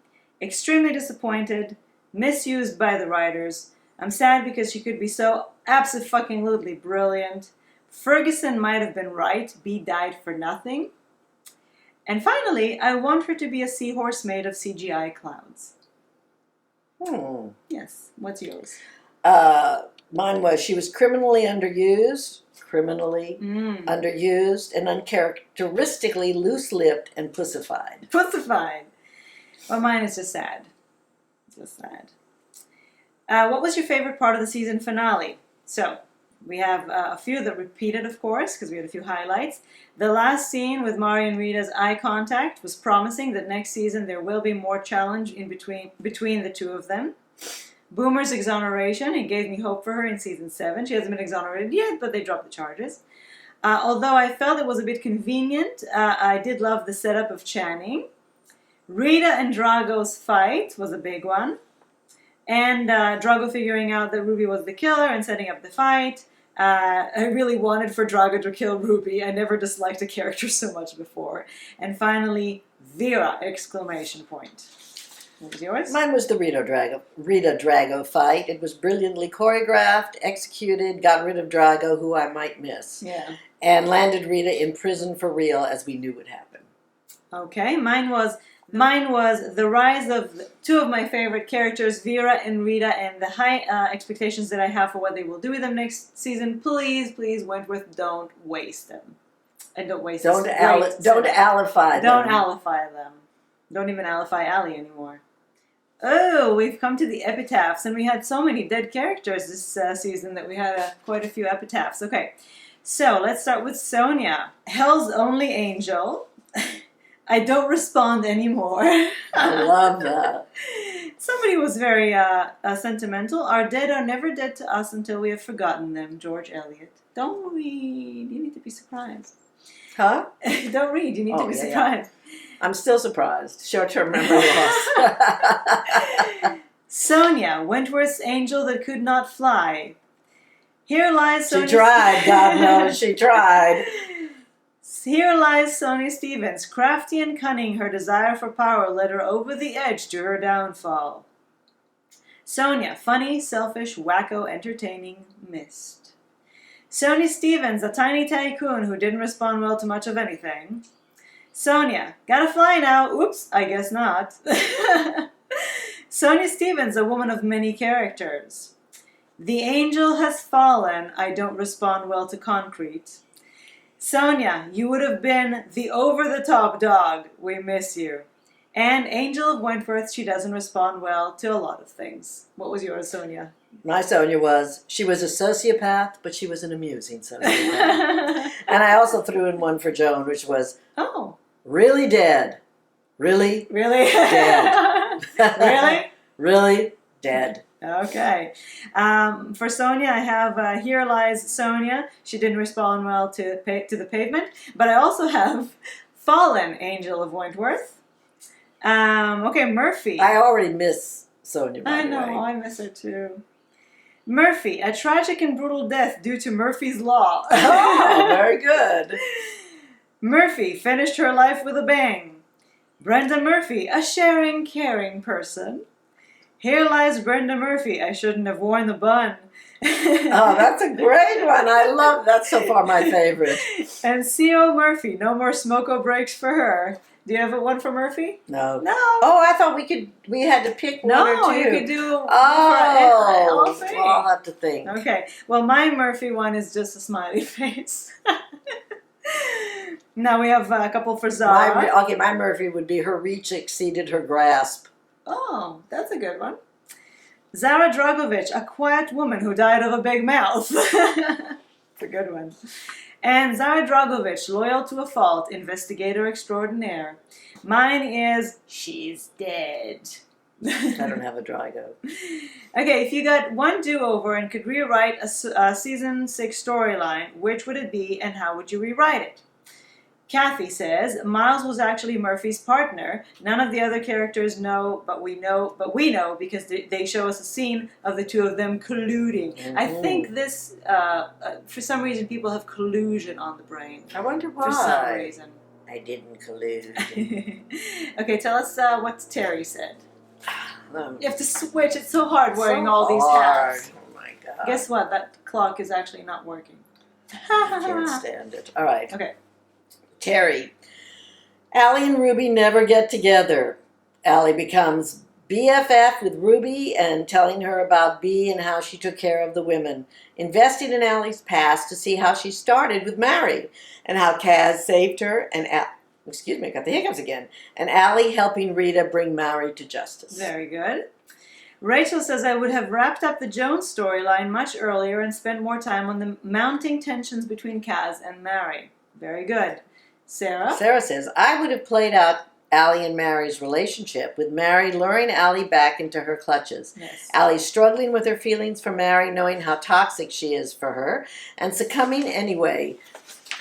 Extremely disappointed. Misused by the writers. I'm sad because she could be so abso-fucking-lutely brilliant. Ferguson might have been right. B died for nothing. And finally, I want her to be a seahorse made of CGI clouds. Yes. What's yours? Mine was she was criminally underused, and uncharacteristically loose-lipped and pussified. Pussified. Well, mine is just sad. Just sad. What was your favorite part of the season finale? So, we have a few that repeated, of course, because we had a few highlights. The last scene with Mari and Rita's eye contact was promising that next season there will be more challenge in between the two of them. Boomer's exoneration, it gave me hope for her in season 7. She hasn't been exonerated yet, but they dropped the charges. Although I felt it was a bit convenient, I did love the setup of Channing. Rita and Drago's fight was a big one. And Drago figuring out that Ruby was the killer and setting up the fight. I really wanted for Drago to kill Ruby. I never disliked a character so much before. And finally, Vera! Exclamation point. What was yours? Mine was the Rita Drago fight. It was brilliantly choreographed, executed, got rid of Drago, who I might miss. Yeah. And landed Rita in prison for real, as we knew would happen. Okay, mine was the rise of two of my favorite characters, Vera and Rita, and the high expectations that I have for what they will do with them next season. Please, Wentworth, don't waste them. And don't waste them. Don't alify them. Don't alify them. Don't even alify Allie anymore. Oh, we've come to the epitaphs, and we had so many dead characters this season that we had quite a few epitaphs. Okay, so let's start with Sonia. Hell's only angel. I don't respond anymore. I love that. Somebody was very sentimental. Our dead are never dead to us until we have forgotten them. George Eliot. Don't read. You need to be surprised. Huh? Don't read. You need to be surprised. I'm still surprised. Short-term memory loss. Sonia, Wentworth's angel that could not fly. Here lies Sonia. She tried, God knows she tried. Here lies Sonia Stevens, crafty and cunning. Her desire for power led her over the edge to her downfall. Sonia, funny, selfish, wacko, entertaining, missed. Sonia Stevens, a tiny tycoon who didn't respond well to much of anything. Sonia, gotta fly now. Oops, I guess not. Sonia Stevens, a woman of many characters. The angel has fallen. I don't respond well to concrete. Sonia, you would have been the over-the-top dog. We miss you. And Angel of Wentworth, she doesn't respond well to a lot of things. What was yours, Sonia? My Sonia was, she was a sociopath, but she was an amusing sociopath. And I also threw in one for Joan, which was, really dead. Really? Really? Dead. Really? Really dead. Okay. For Sonia, I have Here Lies Sonia. She didn't respond well to the pavement. But I also have Fallen Angel of Wentworth. Okay, Murphy. I already miss Sonia, by I the know, way. I miss her too. Murphy, a tragic and brutal death due to Murphy's Law. Oh, very good. Murphy finished her life with a bang. Brenda Murphy, a sharing, caring person. Here lies Brenda Murphy. I shouldn't have worn the bun. Oh, that's a great one. I love that's so far my favorite. And C.O. Murphy, no more smoko breaks for her. Do you have one for Murphy? No. No. Oh, I thought we had to pick one or two. No, you could do all three. Well, I'll have to think. Okay. Well, my Murphy one is just a smiley face. Now we have a couple for Zara. My Murphy would be her reach exceeded her grasp. Oh, that's a good one. Zara Dragovich, a quiet woman who died of a big mouth. It's a good one. And Zara Dragovich, loyal to a fault, investigator extraordinaire. Mine is, she's dead. I don't have a Drago. Okay, if you got one do-over and could rewrite a season 6 storyline, which would it be and how would you rewrite it? Kathy says, Miles was actually Murphy's partner. None of the other characters know, but we know because they show us a scene of the two of them colluding. Mm-hmm. I think this, for some reason, people have collusion on the brain. I wonder why. For some reason. I didn't collude. Okay, tell us what Terry said. You have to switch. It's so hard wearing all these hats. Oh my God. Guess what? That clock is actually not working. I can't stand it. All right. Okay. Terry. Allie and Ruby never get together. Allie becomes BFF with Ruby and telling her about Bee and how she took care of the women. Investing in Allie's past to see how she started with Mary and how Kaz saved her and excuse me, I got the hiccups again. And Allie helping Rita bring Mary to justice. Very good. Rachel says, I would have wrapped up the Jones storyline much earlier and spent more time on the mounting tensions between Kaz and Mary. Very good. Sarah? Sarah says, I would have played out Allie and Mary's relationship, with Mary luring Allie back into her clutches. Yes. Allie struggling with her feelings for Mary, knowing how toxic she is for her, and succumbing anyway.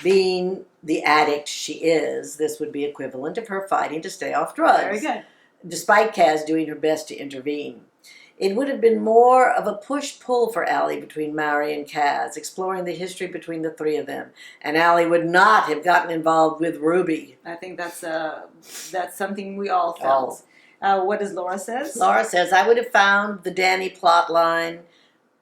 Being the addict she is, this would be equivalent of her fighting to stay off drugs. Very good. Despite Kaz doing her best to intervene. It would have been more of a push-pull for Allie between Mary and Kaz, exploring the history between the three of them. And Allie would not have gotten involved with Ruby. I think that's something we all felt. What does Laura says? Laura says, I would have found the Danny plot line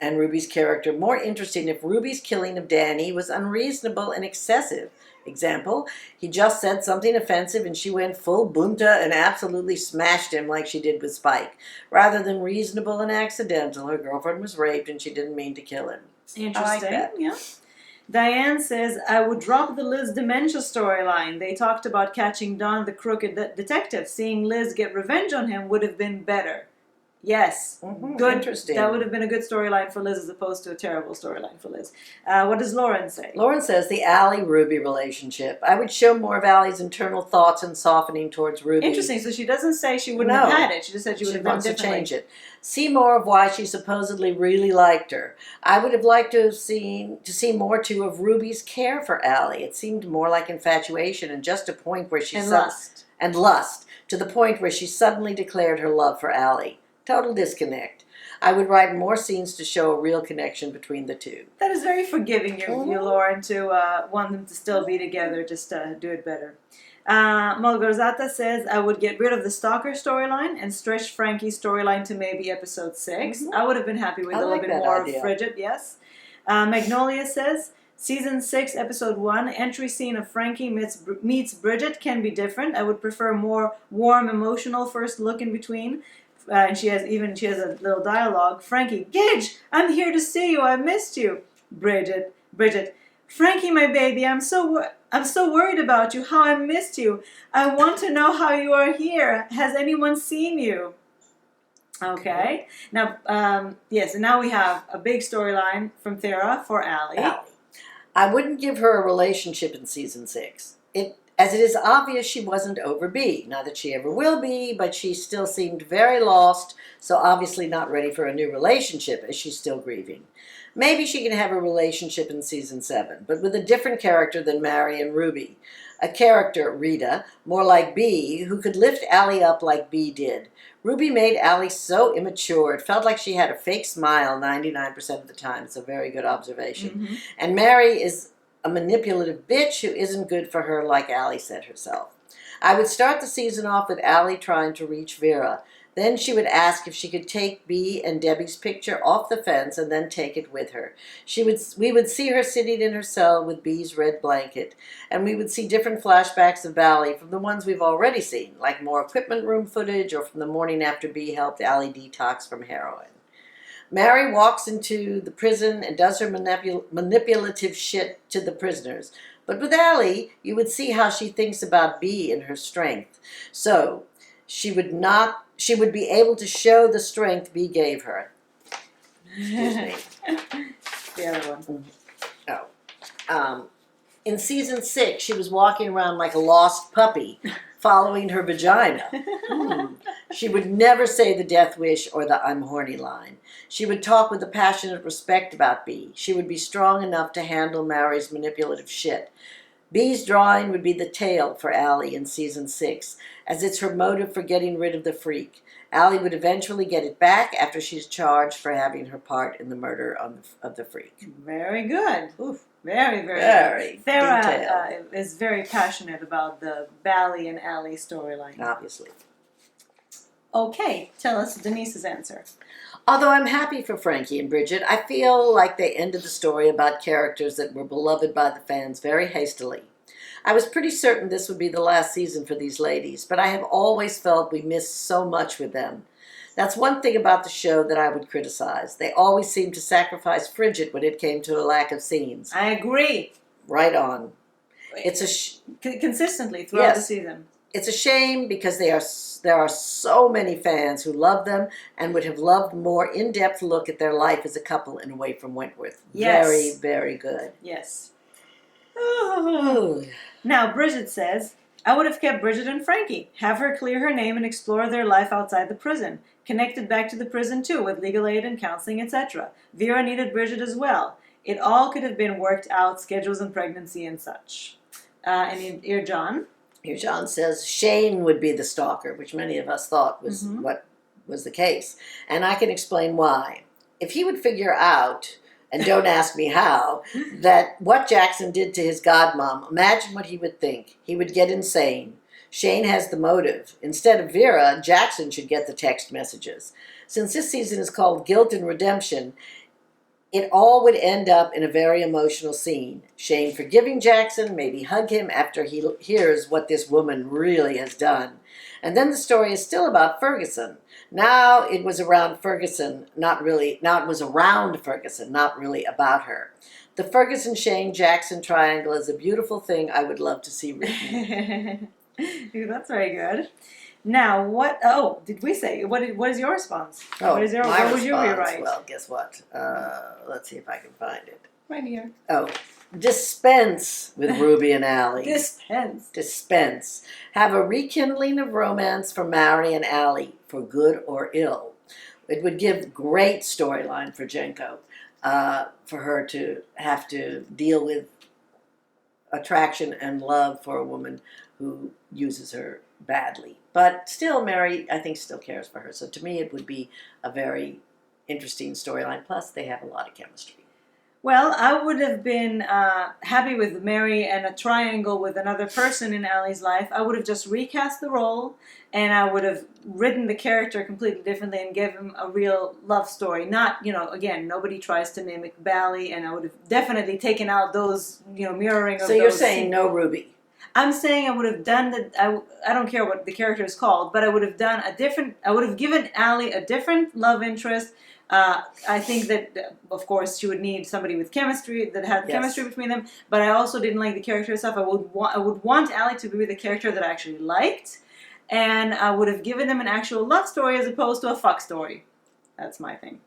and Ruby's character more interesting if Ruby's killing of Danny was unreasonable and excessive. Example, he just said something offensive and she went full bunta and absolutely smashed him like she did with Spike. Rather than reasonable and accidental, her girlfriend was raped and she didn't mean to kill him. Interesting. I like that. Yeah. Diane says, I would drop the Liz dementia storyline. They talked about catching Don the crooked detective. Seeing Liz get revenge on him would have been better. Yes. Good. Interesting. That would have been a good storyline for Liz as opposed to a terrible storyline for Liz. What does Lauren say? Lauren says the Allie-Ruby relationship. I would show more of Allie's internal thoughts and softening towards Ruby. Interesting. So she doesn't say she wouldn't have had it. She just said she would have done differently. She wants to change it. See more of why she supposedly really liked her. I would have liked to see more too of Ruby's care for Allie. It seemed more like infatuation and just a point where she lust to the point where she suddenly declared her love for Allie. Total disconnect. I would write more scenes to show a real connection between the two. That is very forgiving of you, Lauren, to want them to still be together, just do it better. Malgorzata says, I would get rid of the stalker storyline and stretch Frankie's storyline to maybe episode 6. I would have been happy with a little bit more of Frigid, yes. Magnolia says, Season 6, Episode 1, entry scene of Frankie meets Bridget can be different. I would prefer more warm, emotional first look in between. And she has a little dialogue. Frankie, Gidge, I'm here to see you. I missed you. Bridget, Frankie, my baby, I'm so worried about you. How I missed you. I want to know how you are here. Has anyone seen you? Okay. Now, yes, and now we have a big storyline from Thera for Allie. I wouldn't give her a relationship in Season 6. As it is obvious she wasn't over B. Not that she ever will be, but she still seemed very lost, so obviously not ready for a new relationship as she's still grieving. Maybe she can have a relationship in Season 7, but with a different character than Mary and Ruby. A character, Rita, more like B, who could lift Allie up like B did. Ruby made Allie so immature, it felt like she had a fake smile 99% of the time. It's a very good observation. And Mary is a manipulative bitch who isn't good for her, like Allie said herself. I would start the season off with Allie trying to reach Vera. Then she would ask if she could take B and Debbie's picture off the fence and then take it with her. We would see her sitting in her cell with B's red blanket, and we would see different flashbacks of Allie from the ones we've already seen, like more equipment room footage or from the morning after B helped Allie detox from heroin. Mary walks into the prison and does her manipulative shit to the prisoners. But with Allie, you would see how she thinks about B and her strength. So she would be able to show the strength B gave her. Excuse me. The other one. In Season 6, she was walking around like a lost puppy, following her vagina. She would never say the death wish or the I'm horny line. She would talk with a passionate respect about B. She would be strong enough to handle Mary's manipulative shit. B's drawing would be the tail for Allie in Season 6, as it's her motive for getting rid of the freak. Allie would eventually get it back after she's charged for having her part in the murder of the freak. Very good. Oof. Very good. Thera is very passionate about the Bally and Allie storyline. Obviously. Okay, tell us Denise's answer. Although I'm happy for Frankie and Bridget, I feel like they ended the story about characters that were beloved by the fans very hastily. I was pretty certain this would be the last season for these ladies, but I have always felt we missed so much with them. That's one thing about the show that I would criticize. They always seemed to sacrifice Bridget when it came to a lack of scenes. I agree. Right on. It's consistently throughout the season. It's a shame because there are so many fans who love them and would have loved more in-depth look at their life as a couple in Away from Wentworth. Yes. Very, very good. Yes. Oh. Now, Bridget says, I would have kept Bridget and Frankie. Have her clear her name and explore their life outside the prison. Connected back to the prison too with legal aid and counseling, etc. Vera needed Bridget as well. It all could have been worked out, schedules and pregnancy and such. And Ear John? Here John says Shane would be the stalker, which many of us thought was what was the case. And I can explain why. If he would figure out, and don't ask me how, that what Jackson did to his godmom, imagine what he would think. He would get insane. Shane has the motive. Instead of Vera, Jackson should get the text messages. Since this season is called Guilt and Redemption, it all would end up in a very emotional scene. Shane forgiving Jackson, maybe hug him after he hears what this woman really has done. And then the story is still about Ferguson. Now it was around Ferguson, not really about her. The Ferguson-Shane-Jackson triangle is a beautiful thing I would love to see written. That's very good. Now, what? Oh, did we say what is your response? Oh, what is your? My what would you response, rewrite? well, guess what? Let's see if I can find it. Right here. Oh, dispense with Ruby and Allie. Dispense. Have a rekindling of romance for Mary and Allie, for good or ill. It would give great storyline for Jenko, for her to have to deal with attraction and love for a woman who uses her badly. But still, Mary, I think, still cares for her. So to me, it would be a very interesting storyline. Plus, they have a lot of chemistry. Well, I would have been happy with Mary and a triangle with another person in Allie's life. I would have just recast the role, and I would have written the character completely differently and give him a real love story. Not, again, nobody tries to mimic Bally, and I would have definitely taken out those, mirroring of those. So you're saying no Ruby? I'm saying I would have done I don't care what the character is called, but I would have done I would have given Allie a different love interest. I think that, of course, she would need somebody with chemistry, that had chemistry between them, but I also didn't like the character itself. I would want Allie to be the character that I actually liked, and I would have given them an actual love story as opposed to a fuck story. That's my thing.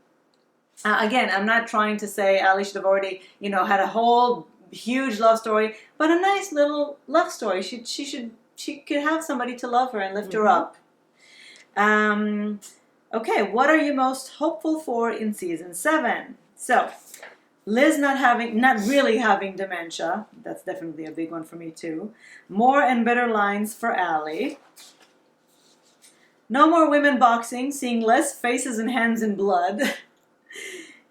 Again, I'm not trying to say Allie should have already, had a whole huge love story, but a nice little love story. She could have somebody to love her and lift her up. Okay, what are you most hopeful for in season 7? So, Liz not really having dementia. That's definitely a big one for me too. More and better lines for Allie. No more women boxing, seeing less faces and hands in blood.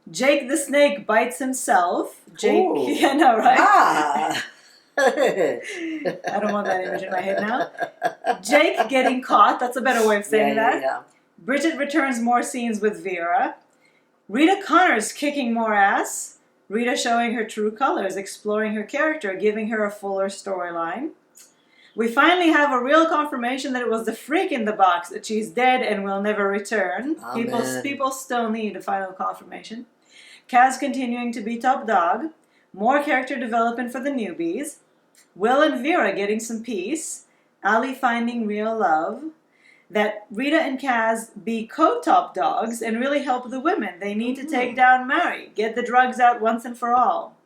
Jake the Snake bites himself. Jake, ooh. Yeah, no, right? Ah. I don't want that image in my head now. Jake getting caught. That's a better way of saying that. Yeah. Bridget returns more scenes with Vera. Rita Connors kicking more ass. Rita showing her true colors, exploring her character, giving her a fuller storyline. We finally have a real confirmation that it was the freak in the box, that she's dead and will never return. People still need a final confirmation. Kaz continuing to be top dog. More character development for the newbies. Will and Vera getting some peace. Allie finding real love. That Rita and Kaz be co-top dogs and really help the women. They need to take down Mary. Get the drugs out once and for all.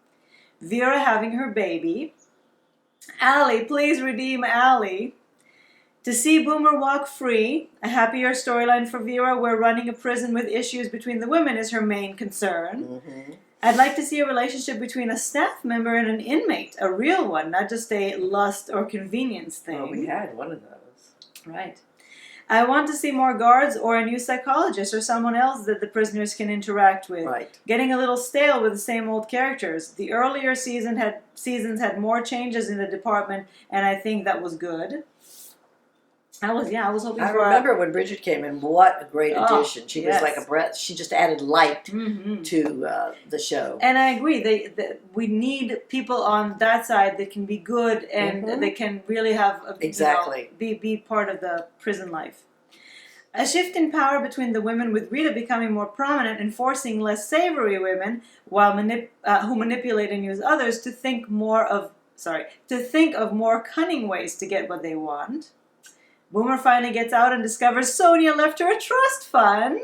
Vera having her baby. Allie, please redeem Allie. To see Boomer walk free. A happier storyline for Vera where running a prison with issues between the women is her main concern. I'd like to see a relationship between a staff member and an inmate. A real one, not just a lust or convenience thing. Well, we had one of those. Right. I want to see more guards or a new psychologist or someone else that the prisoners can interact with. Right. Getting a little stale with the same old characters. The earlier seasons had more changes in the department, and I think that was good. I was hoping for. I remember when Bridget came in. What a great addition! She was like a breath. She just added light to the show. And I agree. We need people on that side that can be good and they can really have be part of the prison life. A shift in power between the women, with Rita becoming more prominent and forcing less savory women, while who manipulate and use others, to think of more cunning ways to get what they want. Boomer finally gets out and discovers Sonia left her a trust fund.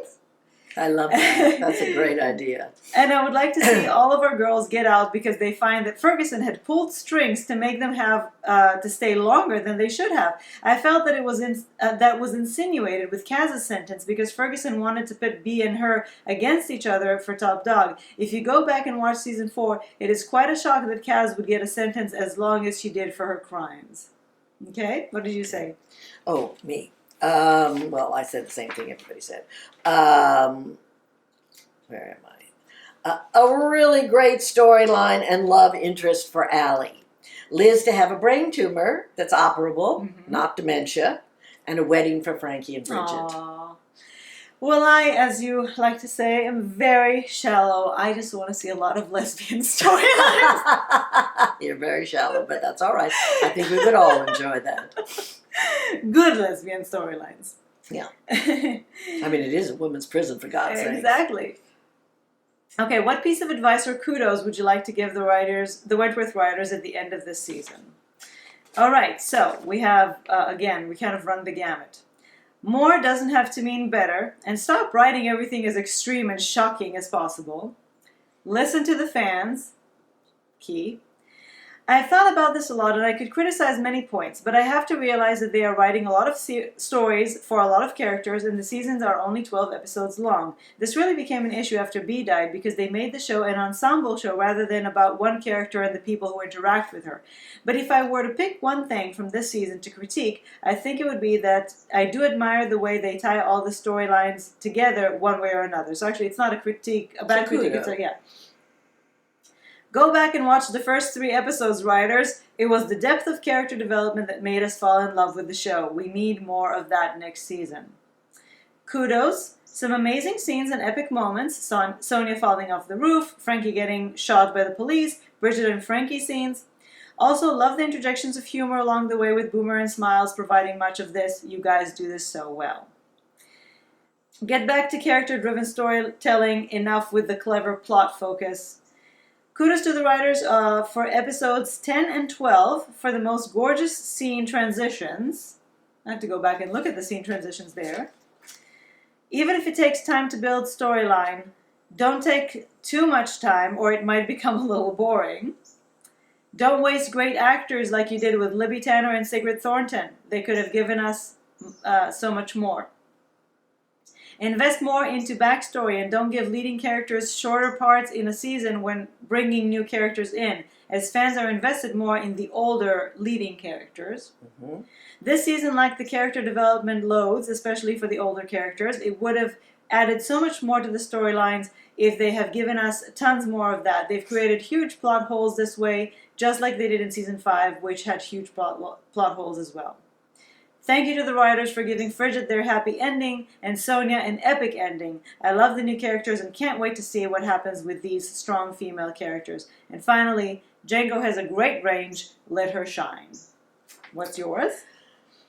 I love that. That's a great idea. And I would like to see all of our girls get out because they find that Ferguson had pulled strings to make them have to stay longer than they should have. I felt that it was that was insinuated with Kaz's sentence because Ferguson wanted to pit B and her against each other for top dog. If you go back and watch season 4, it is quite a shock that Kaz would get a sentence as long as she did for her crimes. Okay, what did you say? Oh, me. Well, I said the same thing everybody said. Where am I? A really great storyline and love interest for Allie. Liz to have a brain tumor that's operable, not dementia, and a wedding for Frankie and Bridget. Aww. Well, I, as you like to say, am very shallow. I just want to see a lot of lesbian storylines. You're very shallow, but that's all right. I think we would all enjoy that. Good lesbian storylines. Yeah. I mean, it is a women's prison, for God's sake. Exactly. Okay, what piece of advice or kudos would you like to give the Wentworth writers at the end of this season? All right, so we have, again, we kind of run the gamut. More doesn't have to mean better, and stop writing everything as extreme and shocking as possible. Listen to the fans. Key. I've thought about this a lot, and I could criticize many points, but I have to realize that they are writing a lot of stories for a lot of characters, and the seasons are only 12 episodes long. This really became an issue after Bea died, because they made the show an ensemble show rather than about one character and the people who interact with her. But if I were to pick one thing from this season to critique, I think it would be that I do admire the way they tie all the storylines together one way or another. So actually, it's not a critique, a bad critique, it's a, yeah. Go back and watch the first 3 episodes, writers. It was the depth of character development that made us fall in love with the show. We need more of that next season. Kudos. Some amazing scenes and epic moments. Sonia falling off the roof, Frankie getting shot by the police, Bridget and Frankie scenes. Also, love the interjections of humor along the way with Boomer and Smiles providing much of this. You guys do this so well. Get back to character-driven storytelling. Enough with the clever plot focus. Kudos to the writers for episodes 10 and 12 for the most gorgeous scene transitions. I have to go back and look at the scene transitions there. Even if it takes time to build storyline, don't take too much time or it might become a little boring. Don't waste great actors like you did with Libby Tanner and Sigrid Thornton. They could have given us so much more. Invest more into backstory and don't give leading characters shorter parts in a season when bringing new characters in, as fans are invested more in the older leading characters. Mm-hmm. This season lacked the character development loads, especially for the older characters. It would have added so much more to the storylines if they have given us tons more of that. They've created huge plot holes this way, just like they did in Season 5, which had huge plot holes as well. Thank you to the writers for giving Frigid their happy ending and Sonia an epic ending. I love the new characters and can't wait to see what happens with these strong female characters. And finally, Django has a great range. Let her shine. What's yours?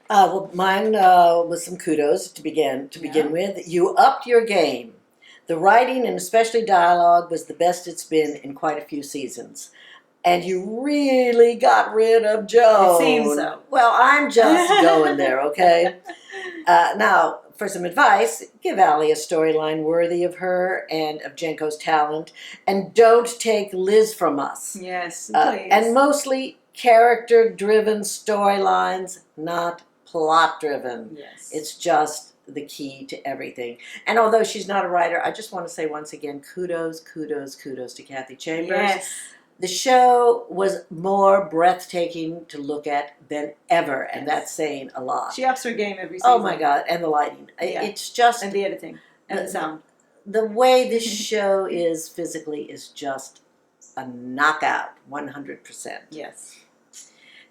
Well, mine was some kudos to begin with. You upped your game. The writing and especially dialogue was the best it's been in quite a few seasons. And you really got rid of Joan. It seems so. Well, I'm just going there, okay? Now, for some advice, give Allie a storyline worthy of her and of Jenko's talent. And don't take Liz from us. Yes, please. And mostly character-driven storylines, not plot-driven. Yes. It's just the key to everything. And although she's not a writer, I just want to say once again, kudos to Kathy Chambers. Yes. The show was more breathtaking to look at than ever, and that's saying a lot. She ups her game every season. Oh my God, and the lighting. Yeah. It's just... And the editing. And the sound. The way this show is physically is just a knockout, 100%. Yes.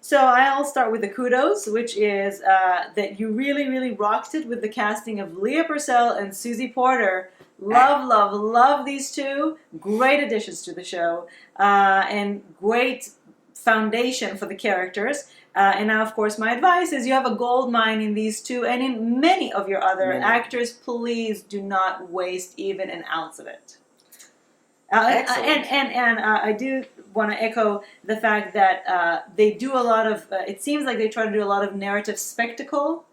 So I'll start with the kudos, which is that you really, really rocked it with the casting of Leah Purcell and Susie Porter. Love these two. Great additions to the show. And great foundation for the characters. And now, of course, my advice is you have a gold mine in these two and in many of your other actors. Please do not waste even an ounce of it. And I do want to echo the fact that they do a lot of, it seems like they try to do a lot of narrative spectacle.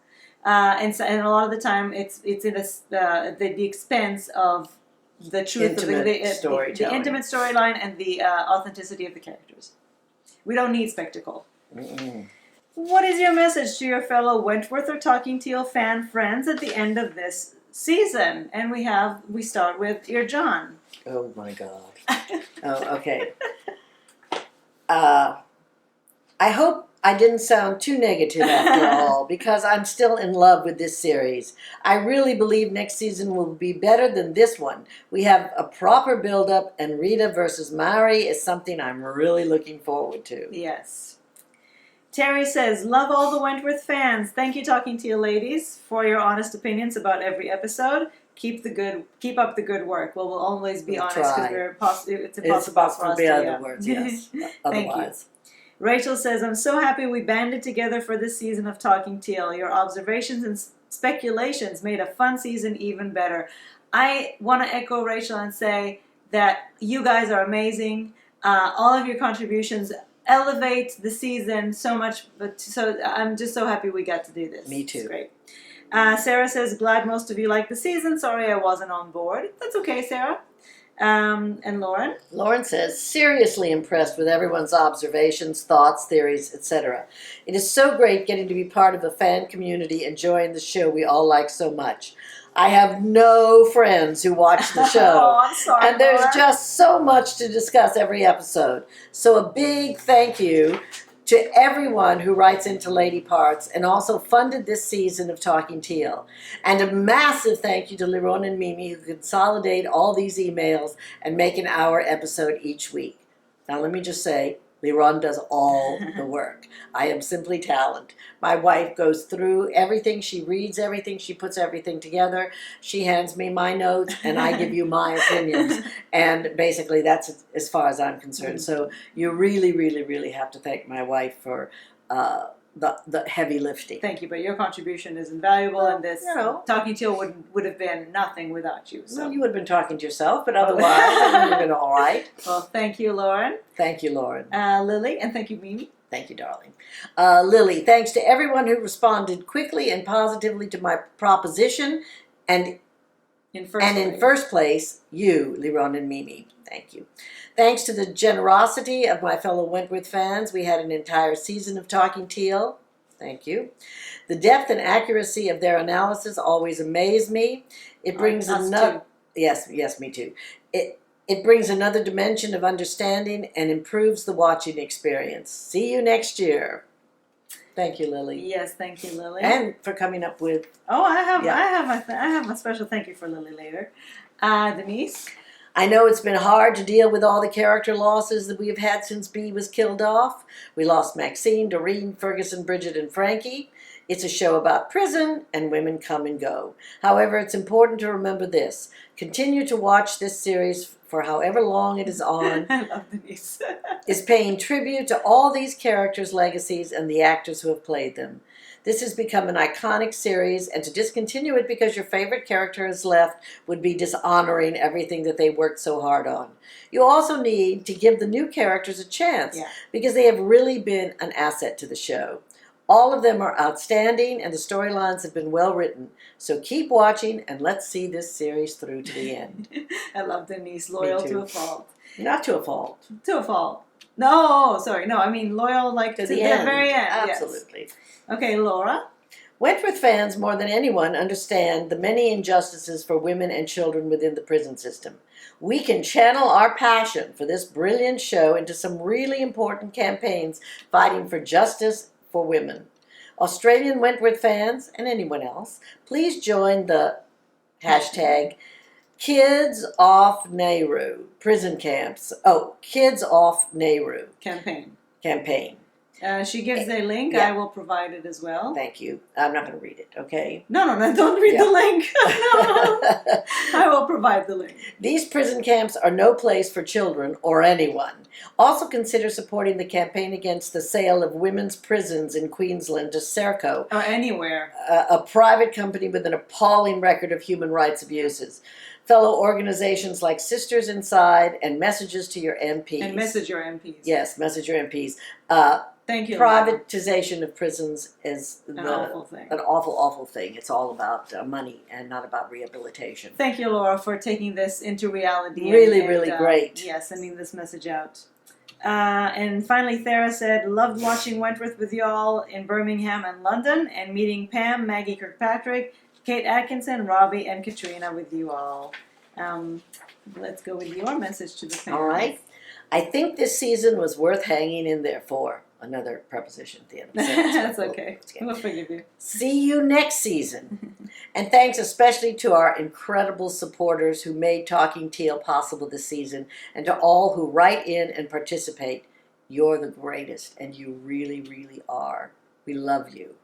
And a lot of the time it's in the expense of the truth of the intimate storyline and the authenticity of the characters. We don't need spectacle. Mm-mm. What is your message to your fellow Wentworth or Talking Teal fan friends at the end of this season? And we start with your John. Oh my God. Okay. I hope I didn't sound too negative after all, because I'm still in love with this series. I really believe next season will be better than this one. We have a proper build-up, and Rita versus Mari is something I'm really looking forward to. Yes. Terry says, love all the Wentworth fans. Thank you, Talking Teal ladies, for your honest opinions about every episode. Keep up the good work. Well, we'll always be honest because it's impossible for us to. Other words, yes. Thank you. Rachel says, I'm so happy we banded together for this season of Talking Teal. Your observations and speculations made a fun season even better. I want to echo Rachel and say that you guys are amazing. All of your contributions elevate the season so much. So I'm just so happy we got to do this. Me too. It's great. Sarah says, glad most of you like the season. Sorry I wasn't on board. That's okay, Sarah. And Lauren? Lauren says, seriously impressed with everyone's observations, thoughts, theories, etc. It is so great getting to be part of a fan community enjoying the show we all like so much. I have no friends who watch the show. Oh, I'm sorry, and there's Lauren. just so much to discuss every episode. So a big thank you to everyone who writes into Lady Parts and also funded this season of Talking Teal. And a massive thank you to Liron and Mimi who consolidate all these emails and make an hour episode each week. Now let me just say, Liron does all the work. I am simply talent. My wife goes through everything, she reads everything, she puts everything together, she hands me my notes, and I give you my opinions. And basically that's as far as I'm concerned. So you really, really, really have to thank my wife for the heavy lifting. Thank you, but your contribution is invaluable, Well, and this you know. Talking Teal would have been nothing without you. So. Well, you would have been talking to yourself, but otherwise it would have been all right. Well, thank you, Lauren. Thank you, Lauren. Lily, and thank you, Mimi. Thank you, darling. Lily, thanks to everyone who responded quickly and positively to my proposition. And in first place, you, Liron and Mimi. Thank you. Thanks to the generosity of my fellow Wentworth fans, we had an entire season of Talking Teal. Thank you. The depth and accuracy of their analysis always amaze me. It brings another... Yes, me too. It brings another dimension of understanding and improves the watching experience. See you next year. Thank you, Lily. Yes, thank you, Lily. And for coming up with... Oh, I have a special thank you for Lily later. Denise? I know it's been hard to deal with all the character losses that we have had since Bea was killed off. We lost Maxine, Doreen, Ferguson, Bridget, and Frankie. It's a show about prison, and women come and go. However, it's important to remember this. Continue to watch this series for however long it is on. I love Denise. Is paying tribute to all these characters' legacies and the actors who have played them. This has become an iconic series, and to discontinue it because your favorite character has left would be dishonoring everything that they worked so hard on. You also need to give the new characters a chance because they have really been an asset to the show. All of them are outstanding, and the storylines have been well written. So keep watching, and let's see this series through to the end. I love Denise. Loyal to a fault. Not to a fault. To a fault. No, sorry. No, I mean loyal to the very end. Absolutely. Yes. Okay, Laura? Wentworth fans, more than anyone, understand the many injustices for women and children within the prison system. We can channel our passion for this brilliant show into some really important campaigns fighting for justice for women. Australian Wentworth fans, and anyone else, please join the hashtag Kids Off Nauru prison camps. Oh, Kids Off Nauru campaign. She gives a link. Yeah. I will provide it as well. Thank you. I'm not going to read it, okay? No, don't read the link. No. I will provide the link. These prison camps are no place for children or anyone. Also consider supporting the campaign against the sale of women's prisons in Queensland to Serco. Or anywhere. A private company with an appalling record of human rights abuses. Fellow organizations like Sisters Inside and Messages to Your MPs. And message your MPs. Yes, message your MPs. Thank you. Privatization of prisons is an awful thing. An awful thing. It's all about money and not about rehabilitation. Thank you, Laura, for taking this into reality. Really great. Yes, sending this message out. And finally, Thera said, loved watching Wentworth with y'all in Birmingham and London, and meeting Pam, Maggie Kirkpatrick, Kate Atkinson, Robbie, and Katrina with you all. Let's go with your message to the family. All right. I think this season was worth hanging in there for. Another preposition at the end of the sentence. That's okay. We'll forgive you. See you next season. And thanks especially to our incredible supporters who made Talking Teal possible this season, and to all who write in and participate. You're the greatest, and you really, really are. We love you.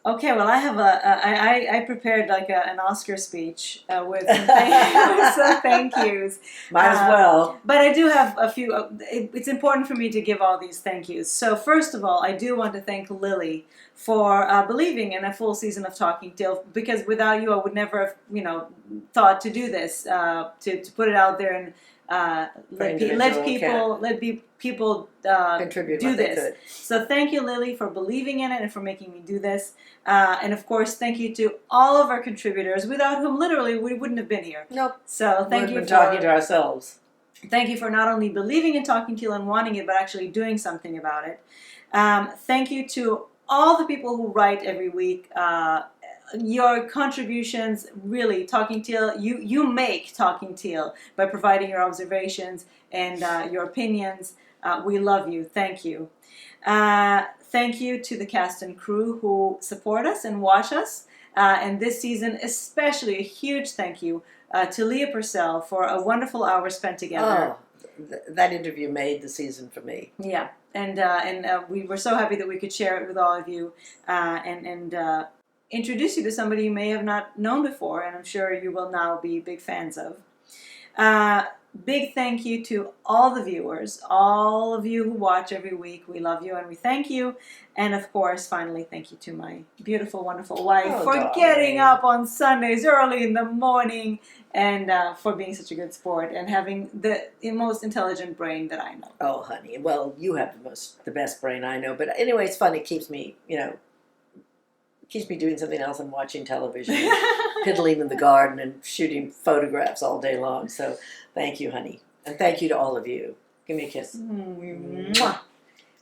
Okay, well, I have I prepared like an Oscar speech with some thank yous. Might as well. But I do have a few. It's important for me to give all these thank yous. So first of all, I do want to thank Lily for believing in a full season of Talking Teal, because without you, I would never have thought to do this, to put it out there and let people Contribute do what they this. could. So thank you, Lily, for believing in it and for making me do this. And of course, thank you to all of our contributors, without whom literally we wouldn't have been here. Nope. So thank you for talking to ourselves. Thank you for not only believing in Talking Teal and wanting it, but actually doing something about it. Thank you to all the people who write every week. Your contributions, really, Talking Teal, you make Talking Teal by providing your observations and your opinions. We love you. Thank you. Thank you to the cast and crew who support us and watch us. And this season, especially a huge thank you to Leah Purcell for a wonderful hour spent together. Oh, that interview made the season for me. Yeah, and we were so happy that we could share it with all of you and introduce you to somebody you may have not known before, and I'm sure you will now be big fans of. Big thank you to all the viewers, all of you who watch every week. We love you and we thank you. And of course, finally, thank you to my beautiful, wonderful wife for getting up on Sundays early in the morning and for being such a good sport and having the most intelligent brain that I know. Oh, honey. Well, you have the best brain I know. But anyway, it's fun. It keeps me, keeps me doing something else and watching television, and piddling in the garden and shooting photographs all day long. So thank you, honey. And thank you to all of you. Give me a kiss. Mwah.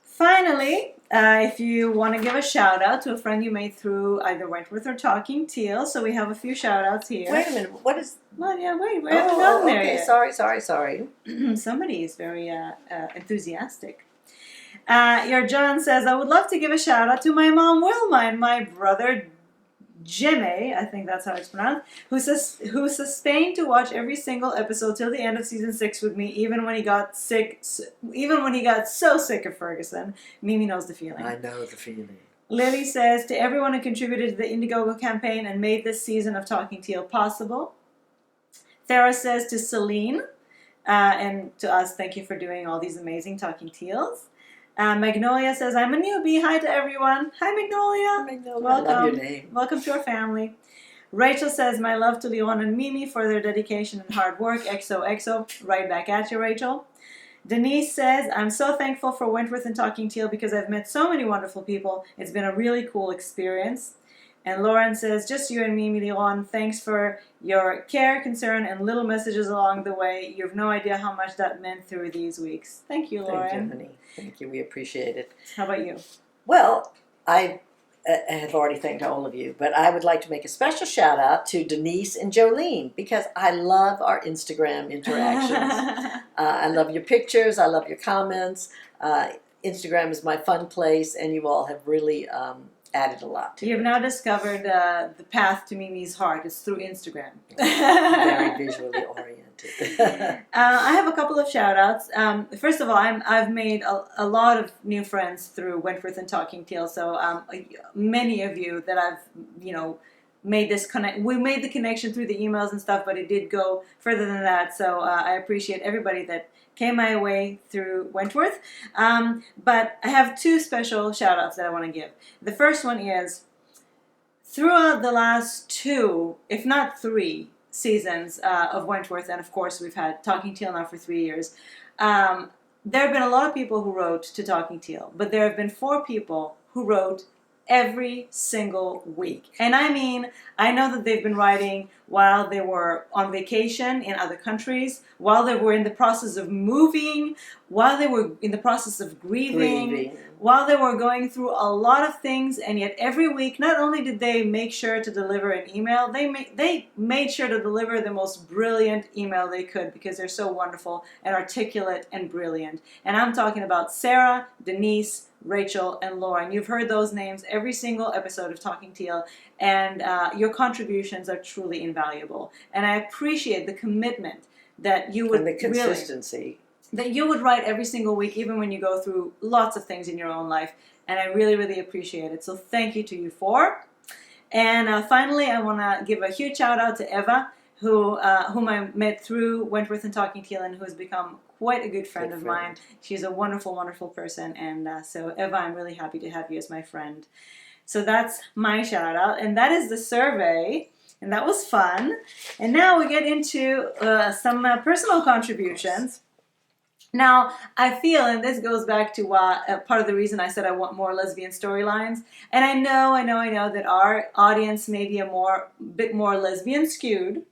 Finally, if you want to give a shout out to a friend you made through either Wentworth or Talking Teal, so we have a few shout outs here. Wait a minute. What is... Well, yeah, wait. We haven't gotten there yet. Sorry. Somebody is very enthusiastic. Your John says, I would love to give a shout out to my mom Wilma and my brother Jimmy, I think that's how it's pronounced, who sustained to watch every single episode till the end of season 6 with me, even when he got so sick of Ferguson. Mimi knows the feeling. I know the feeling. Lily says, to everyone who contributed to the Indiegogo campaign and made this season of Talking Teal possible. Thera says to Celine, and to us, thank you for doing all these amazing Talking Teals. Magnolia says, I'm a newbie. Hi to everyone. Hi, Magnolia. Welcome. I love your name. Welcome to our family. Rachel says, my love to Liron and Mimi for their dedication and hard work. XOXO. Right back at you, Rachel. Denise says, I'm so thankful for Wentworth and Talking Teal because I've met so many wonderful people. It's been a really cool experience. And Lauren says, just you and Mimi, Liron, thanks for your care, concern, and little messages along the way. You have no idea how much that meant through these weeks. Thank you, Lauren. Thank you, honey. Thank you. We appreciate it. How about you? Well, I have already thanked all of you, but I would like to make a special shout out to Denise and Jolene because I love our Instagram interactions. I love your pictures. I love your comments. Instagram is my fun place, and you all have really added a lot to it. You've now discovered the path to Mimi's heart. It's through Instagram. Very visually oriented. I have a couple of shout outs. First of all, I've made a lot of new friends through Wentworth and Talking Teal. So many of you that I've, made this connect. We made the connection through the emails and stuff, but it did go further than that. So I appreciate everybody that came my way through Wentworth. But I have two special shout outs that I want to give. The first one is throughout the last 2, if not 3, seasons of Wentworth, and of course we've had Talking Teal now for 3 years, there have been a lot of people who wrote to Talking Teal, but there have been 4 people who wrote every single week. And I mean, I know that they've been writing while they were on vacation in other countries, while they were in the process of moving, while they were in the process of grieving, while they were going through a lot of things, and yet every week, not only did they make sure to deliver an email, they made sure to deliver the most brilliant email they could because they're so wonderful and articulate and brilliant. And I'm talking about Sarah, Denise, Rachel, and Lauren. You've heard those names every single episode of Talking Teal, and your contributions are truly invaluable. And I appreciate the commitment that you would and the consistency. That you would write every single week, even when you go through lots of things in your own life. And I really, really appreciate it. So thank you to you 4. And finally, I want to give a huge shout out to Eva, whom I met through Wentworth and Talking Teal, and who has become quite a good friend of mine. She's a wonderful, wonderful person. And so Eva, I'm really happy to have you as my friend. So that's my shout out. And that is the survey And that was fun. And now we get into some personal contributions. Now, I feel, and this goes back to part of the reason I said I want more lesbian storylines, and I know that our audience may be bit more lesbian skewed,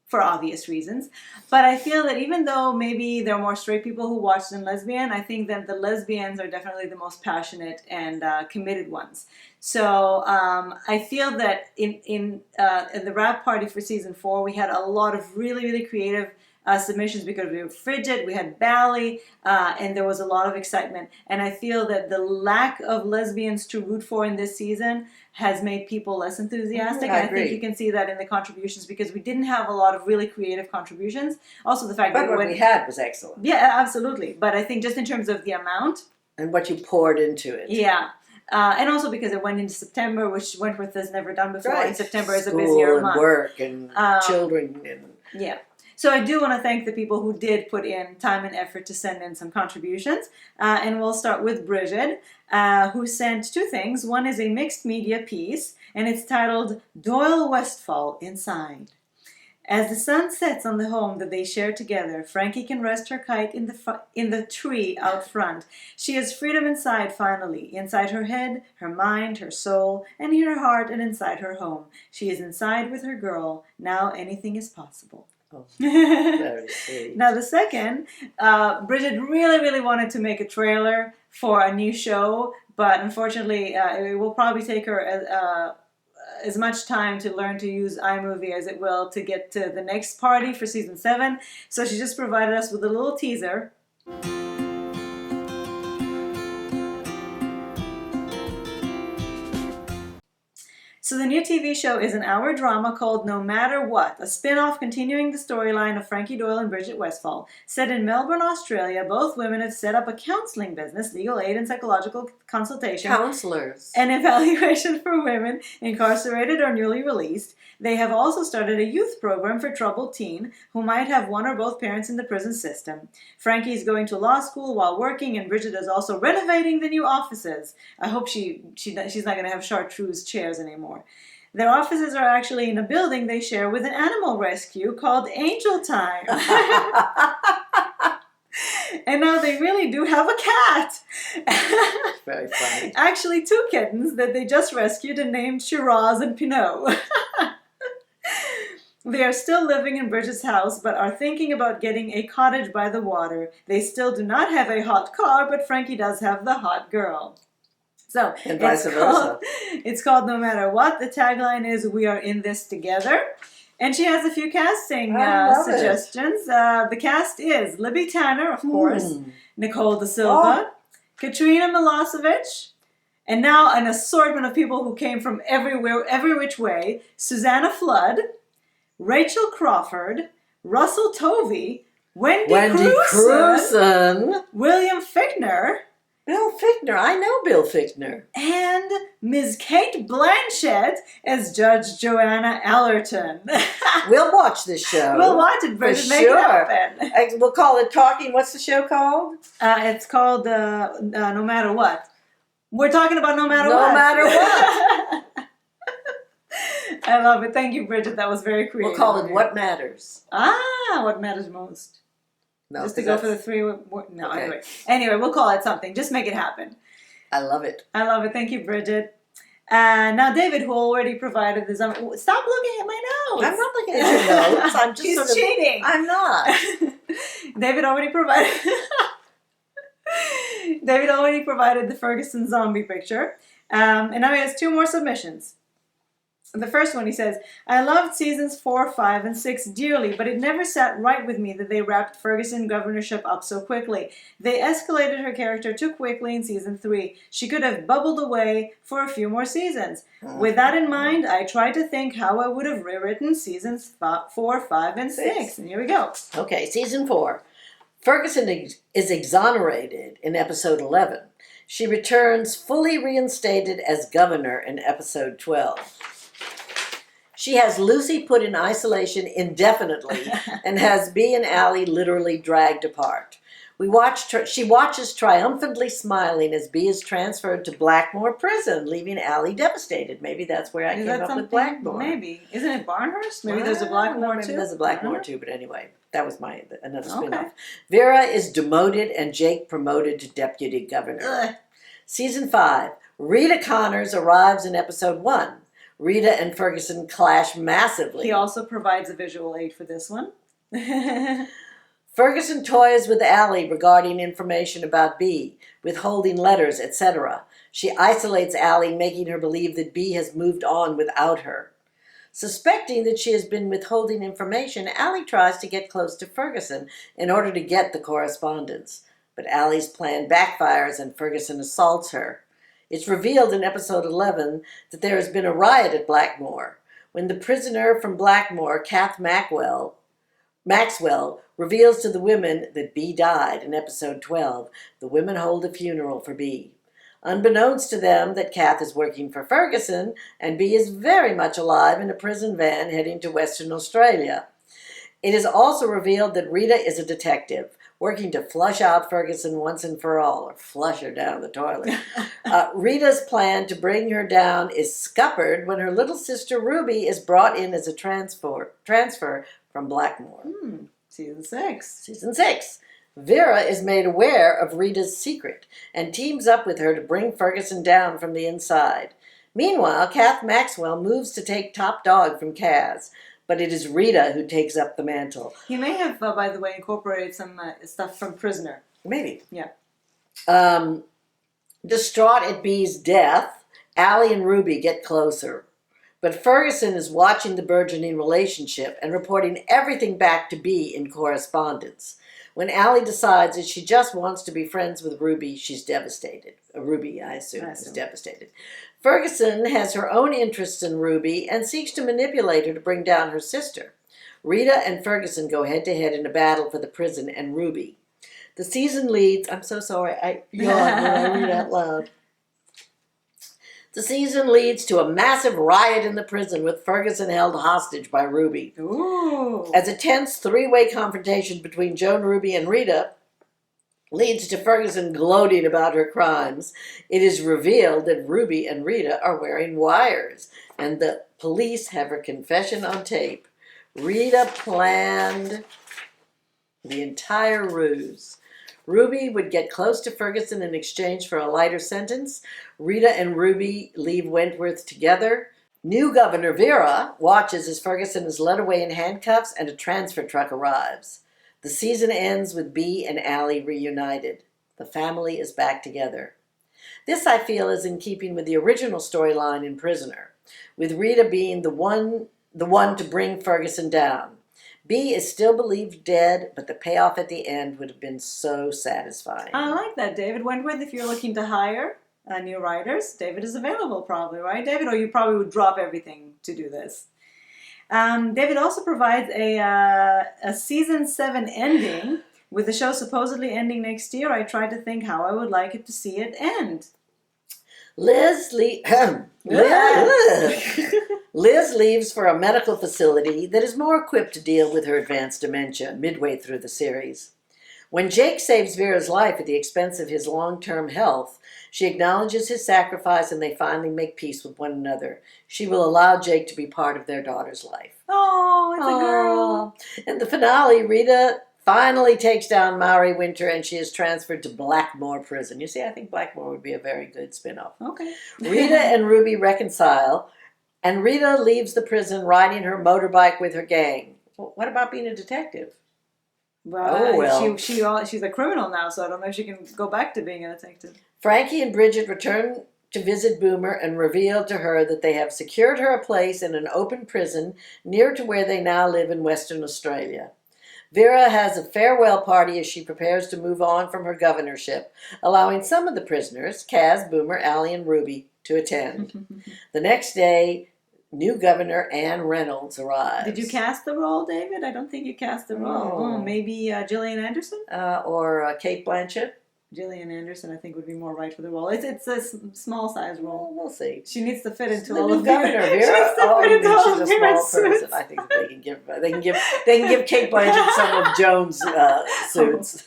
for obvious reasons, but I feel that even though maybe there are more straight people who watch than lesbian, I think that the lesbians are definitely the most passionate and committed ones. So I feel that in the wrap party for season 4, we had a lot of really, really creative submissions because we were frigid, we had Bally, and there was a lot of excitement. And I feel that the lack of lesbians to root for in this season has made people less enthusiastic. I and I think you can see that in the contributions because we didn't have a lot of really creative contributions. Also the fact but that what we had was excellent. Yeah, absolutely. But I think just in terms of the amount. And what you poured into it. Yeah. And also because it went into September, which Wentworth has never done before. Right. And September is a School busier and month. Work and children. And yeah. So I do want to thank the people who did put in time and effort to send in some contributions. And we'll start with Bridget, who sent 2 things. One is a mixed media piece, and it's titled Doyle Westfall Inside. As the sun sets on the home that they share together, Frankie can rest her kite in the tree out front. She has freedom inside finally, inside her head, her mind, her soul, and in her heart and inside her home. She is inside with her girl. Now anything is possible. oh, very sweet. Now the second, Bridget really, really wanted to make a trailer for a new show, but unfortunately it will probably take her as much time to learn to use iMovie as it will to get to the next party for season 7. So she just provided us with a little teaser. So the new TV show is an hour drama called No Matter What, a spin-off continuing the storyline of Frankie Doyle and Bridget Westfall. Set in Melbourne, Australia, both women have set up a counseling business, legal aid and psychological consultation. Counselors. And evaluation for women incarcerated or newly released. They have also started a youth program for troubled teen who might have one or both parents in the prison system. Frankie is going to law school while working, and Bridget is also renovating the new offices. I hope she's not going to have chartreuse chairs anymore. Their offices are actually in a building they share with an animal rescue called Angel Time. And now they really do have a cat. Very funny. Actually, 2 kittens that they just rescued and named Shiraz and Pinot. They are still living in Bridget's house, but are thinking about getting a cottage by the water. They still do not have a hot car, but Frankie does have the hot girl. So and vice versa. It's called No Matter What. The tagline is We Are In This Together. And she has a few casting suggestions. The cast is Libby Tanner, of course, Nicole Da Silva, Katrina Milosevic, and now an assortment of people who came from everywhere, every which way. Susanna Flood, Rachel Crawford, Russell Tovey, Wendy Crewson, William Fichtner, Bill Fichtner. I know Bill Fichtner. And Ms. Kate Blanchett as Judge Joanna Allerton. We'll watch this show. We'll watch it, Bridget. Make it happen. We'll call it Talking. What's the show called? It's called No Matter What. We're talking about No Matter What. No Matter What. I love it. Thank you, Bridget. That was very creative. We'll call it What Matters. What matters most. No, just to go for the 3. No, okay. Anyway, we'll call it something. Just make it happen. I love it. I love it. Thank you, Bridget. Now, David, who already provided this. Stop looking at my notes. I'm not looking at your notes. I'm just She's cheating. I'm not. David already provided. David already provided the Ferguson zombie picture. And now he has 2 more submissions. The first one, he says, I loved seasons 4, 5, and 6 dearly, but it never sat right with me that they wrapped Ferguson governorship up so quickly. They escalated her character too quickly in season 3. She could have bubbled away for a few more seasons. With that in mind, I tried to think how I would have rewritten seasons 4, 5, and 6. And here we go. Okay, season 4. Ferguson is exonerated in episode 11. She returns fully reinstated as governor in episode 12. She has Lucy put in isolation indefinitely and has Bea and Allie literally dragged apart. She watches triumphantly smiling as B is transferred to Blackmore Prison, leaving Allie devastated. Maybe that's where I came up with Blackmore. Maybe. Isn't it Barnhurst? Maybe there's a Blackmore too? There's a Blackmore too, but anyway, that was another spin-off. Vera is demoted and Jake promoted to deputy governor. Ugh. Season 5. Rita Connors arrives in episode 1. Rita and Ferguson clash massively. He also provides a visual aid for this one. Ferguson toys with Allie regarding information about B, withholding letters, etc. She isolates Allie, making her believe that B has moved on without her. Suspecting that she has been withholding information, Allie tries to get close to Ferguson in order to get the correspondence. But Allie's plan backfires and Ferguson assaults her. It's revealed in episode 11 that there has been a riot at Blackmore. When the prisoner from Blackmore, Kath Maxwell, reveals to the women that B died in episode 12, the women hold a funeral for B. Unbeknownst to them that Kath is working for Ferguson, and B is very much alive in a prison van heading to Western Australia. It is also revealed that Rita is a detective, working to flush out Ferguson once and for all, or flush her down the toilet. Rita's plan to bring her down is scuppered when her little sister Ruby is brought in as a transfer from Blackmore. Season 6. Season 6. Vera is made aware of Rita's secret and teams up with her to bring Ferguson down from the inside. Meanwhile, Kath Maxwell moves to take top dog from Kaz, but it is Rita who takes up the mantle. He may have, by the way, incorporated some stuff from Prisoner. Maybe. Yeah. Distraught at B's death, Allie and Ruby get closer. But Ferguson is watching the burgeoning relationship and reporting everything back to B in correspondence. When Allie decides that she just wants to be friends with Ruby, she's devastated. Ruby, I assume, is devastated. Ferguson has her own interests in Ruby and seeks to manipulate her to bring down her sister. Rita and Ferguson go head-to-head in a battle for the prison and Ruby. The season leads... I'm so sorry, I yawn when I read out loud. The season leads to a massive riot in the prison with Ferguson held hostage by Ruby. Ooh. As a tense three-way confrontation between Joan, Ruby, and Rita leads to Ferguson gloating about her crimes, it is revealed that Ruby and Rita are wearing wires, and the police have her confession on tape. Rita planned the entire ruse. Ruby would get close to Ferguson in exchange for a lighter sentence. Rita and Ruby leave Wentworth together. New Governor Vera watches as Ferguson is led away in handcuffs and a transfer truck arrives. The season ends with B and Allie reunited. The family is back together. This, I feel, is in keeping with the original storyline in Prisoner, with Rita being the one to bring Ferguson down. B is still believed dead, but the payoff at the end would have been so satisfying. I like that, David Wentworth. If you're looking to hire new writers, David is available probably, right, David? Or you probably would drop everything to do this. David also provides a season 7 ending. With the show supposedly ending next year, I tried to think how I would like it to see it end. Liz leaves for a medical facility that is more equipped to deal with her advanced dementia midway through the series. When Jake saves Vera's life at the expense of his long-term health, she acknowledges his sacrifice and they finally make peace with one another. She will allow Jake to be part of their daughter's life. Oh, it's a girl. In the finale, Rita finally takes down Maury Winter and she is transferred to Blackmore Prison. You see, I think Blackmore would be a very good spin-off. Okay. Rita and Ruby reconcile, and Rita leaves the prison riding her motorbike with her gang. Well, what about being a detective? Well, she's a criminal now, so I don't know if she can go back to being a detective. Frankie and Bridget return to visit Boomer and reveal to her that they have secured her a place in an open prison near to where they now live in Western Australia. Vera has a farewell party as she prepares to move on from her governorship, allowing some of the prisoners, Kaz, Boomer, Allie, and Ruby, to attend. The next day, new Governor Anne Reynolds arrives. Did you cast the role, David? I don't think you cast the role. No. Oh, maybe Gillian Anderson? Or Kate Blanchett? Gillian Anderson, I think, would be more right for the role. It's a small size role. Well, we'll see. She needs to fit into The all new of governor, Vera. Vera. Oh, you mean she's a small person? Suits. I think they can give Kate Blanchett some of Joan's suits.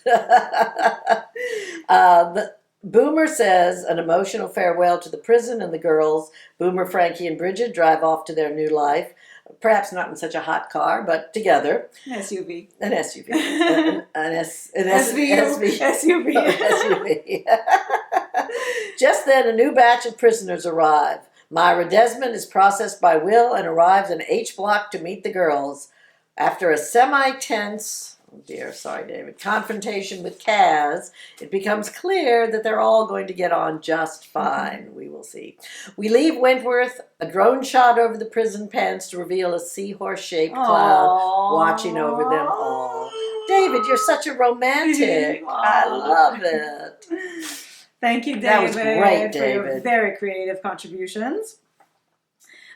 Boomer says an emotional farewell to the prison and the girls. Boomer, Frankie, and Bridget drive off to their new life. Perhaps not in such a hot car, but together. An SUV. An SUV. an SUV. SUV. Just then, a new batch of prisoners arrive. Myra Desmond is processed by Will and arrives in H Block to meet the girls. After a semi-tense, oh dear, sorry David, confrontation with Kaz, it becomes clear that they're all going to get on just fine. We will see. We leave Wentworth, a drone shot over the prison pens to reveal a seahorse-shaped cloud watching over them all. David, you're such a romantic. I love it. Thank you, David. That was great, for David. your very creative contributions.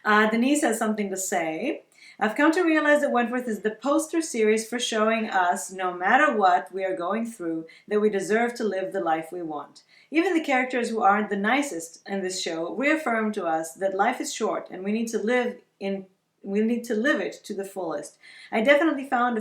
Denise has something to say. I've come to realize that Wentworth is the poster series for showing us, no matter what we are going through, that we deserve to live the life we want. Even the characters who aren't the nicest in this show reaffirm to us that life is short and we need to live it to the fullest. I definitely found a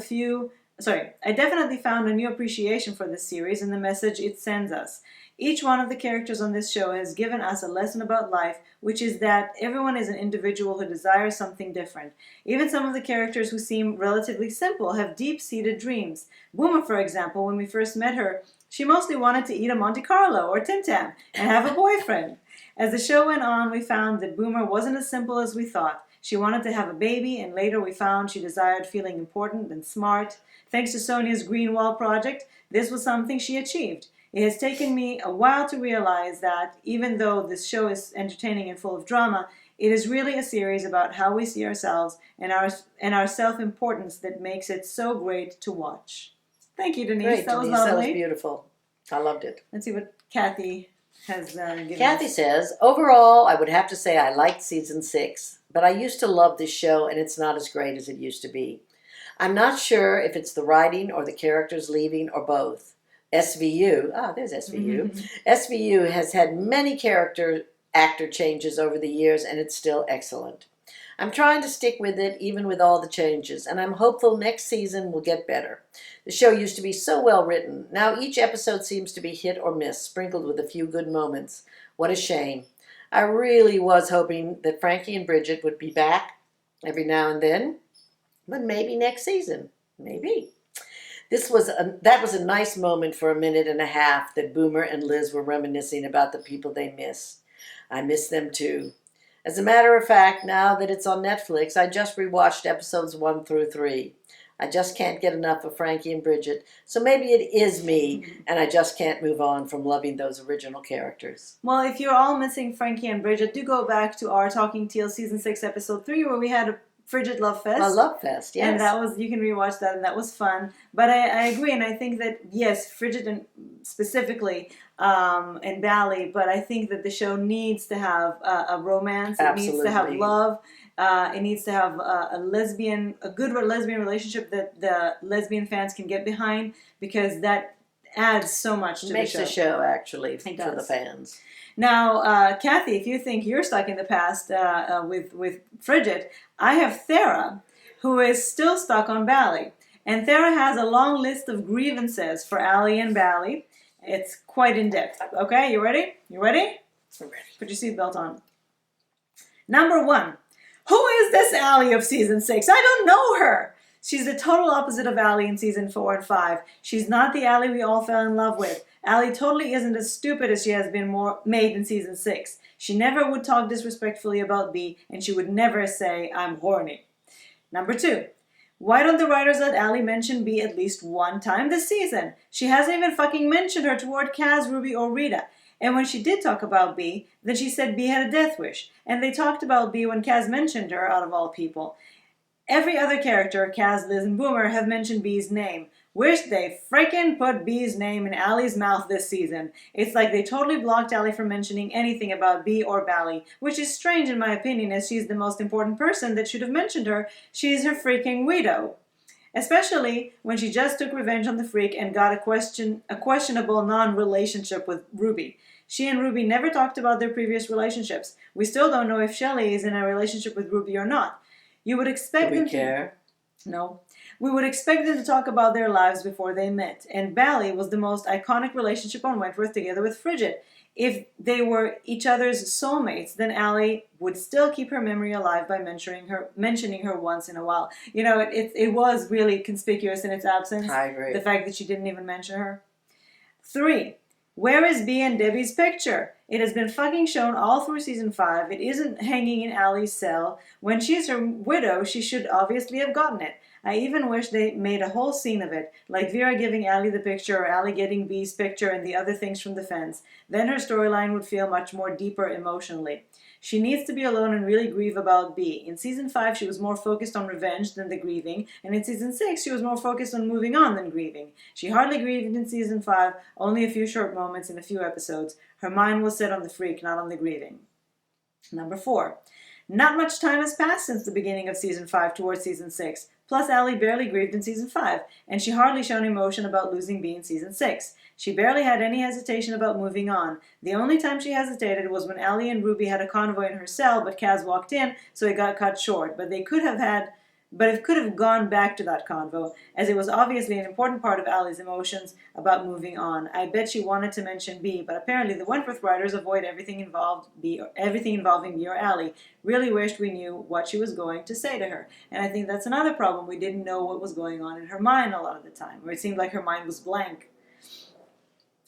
new appreciation for this series and the message it sends us. Each one of the characters on this show has given us a lesson about life, which is that everyone is an individual who desires something different. Even some of the characters who seem relatively simple have deep-seated dreams. Boomer, for example, when we first met her, she mostly wanted to eat a Monte Carlo or Tim Tam and have a boyfriend. As the show went on, we found that Boomer wasn't as simple as we thought. She wanted to have a baby, and later we found she desired feeling important and smart. Thanks to Sonia's Green Wall project, this was something she achieved. It has taken me a while to realize that, even though this show is entertaining and full of drama, it is really a series about how we see ourselves and our self-importance that makes it so great to watch. Thank you, Denise. Great, that was Denise. lovely. That was beautiful. I loved it. Let's see what Kathy has given Kathy us. says, overall, I would have to say I liked season 6, but I used to love this show and it's not as great as it used to be. I'm not sure if it's the writing or the characters leaving or both. SVU, there's SVU. SVU has had many actor changes over the years and it's still excellent. I'm trying to stick with it even with all the changes, and I'm hopeful next season will get better. The show used to be so well written. Now each episode seems to be hit or miss, sprinkled with a few good moments. What a shame. I really was hoping that Frankie and Bridget would be back every now and then, but maybe next season. Maybe. That was a nice moment for a minute and a half that Boomer and Liz were reminiscing about the people they miss. I miss them too. As a matter of fact, now that it's on Netflix, I just rewatched episodes 1 through 3. I just can't get enough of Frankie and Bridget, so maybe it is me, and I just can't move on from loving those original characters. Well, if you're all missing Frankie and Bridget, do go back to our Talking Teal Season 6, Episode 3, where we had a Frigid Love Fest. A Love Fest, yes. And you can rewatch that, and that was fun. But I agree, and I think that, yes, Frigid and specifically, and Bally, but I think that the show needs to have a romance. Absolutely. It needs to have love. It needs to have a good lesbian relationship that the lesbian fans can get behind, because that adds so much to the show. Makes the show, actually, for the fans. Now, Kathy, if you think you're stuck in the past with Frigid, I have Thera, who is still stuck on Bally. And Thera has a long list of grievances for Allie and Bally. It's quite in-depth. Okay, you ready? You ready? I'm ready. Put your seatbelt on. Number 1. Who is this Allie of Season 6? I don't know her. She's the total opposite of Allie in Season 4 and 5. She's not the Allie we all fell in love with. Allie totally isn't as stupid as she has been made in Season 6. She never would talk disrespectfully about B, and she would never say, I'm horny. Number 2. Why don't the writers let Allie mention B at least one time this season? She hasn't even fucking mentioned her toward Kaz, Ruby, or Rita. And when she did talk about B, then she said B had a death wish. And they talked about B when Kaz mentioned her, out of all people. Every other character, Kaz, Liz, and Boomer, have mentioned B's name. Wish they freaking put B's name in Allie's mouth this season. It's like they totally blocked Allie from mentioning anything about B or Bally, which is strange in my opinion, as she's the most important person that should have mentioned her. She's her freaking widow. Especially when she just took revenge on the freak and got a questionable non-relationship with Ruby. She and Ruby never talked about their previous relationships. We still don't know if Shelley is in a relationship with Ruby or not. You would expect Do we care? No. We would expect them to talk about their lives before they met, and Bally was the most iconic relationship on Wentworth together with Frigid. If they were each other's soulmates, then Allie would still keep her memory alive by mentioning her once in a while. You know, it was really conspicuous in its absence. I agree. The fact that she didn't even mention her. 3. Where is Bee and Debbie's picture? It has been fucking shown all through season 5. It isn't hanging in Allie's cell. When she's her widow, she should obviously have gotten it. I even wish they made a whole scene of it, like Vera giving Allie the picture or Allie getting Bee's picture and the other things from the fence. Then her storyline would feel much more deeper emotionally. She needs to be alone and really grieve about Bee. In season 5, she was more focused on revenge than the grieving, and in season 6, she was more focused on moving on than grieving. She hardly grieved in season 5, only a few short moments in a few episodes. Her mind was set on the freak, not on the grieving. Number 4. Not much time has passed since the beginning of season 5 towards season 6. Plus, Allie barely grieved in season 5, and she hardly shown emotion about losing Bee in season 6. She barely had any hesitation about moving on. The only time she hesitated was when Allie and Ruby had a convoy in her cell, but Kaz walked in, so it got cut short. But it could have gone back to that convo, as it was obviously an important part of Allie's emotions about moving on. I bet she wanted to mention Bee, but apparently the Wentworth writers avoid everything involving Bee or Allie. Really wished we knew what she was going to say to her. And I think that's another problem. We didn't know what was going on in her mind a lot of the time, or it seemed like her mind was blank.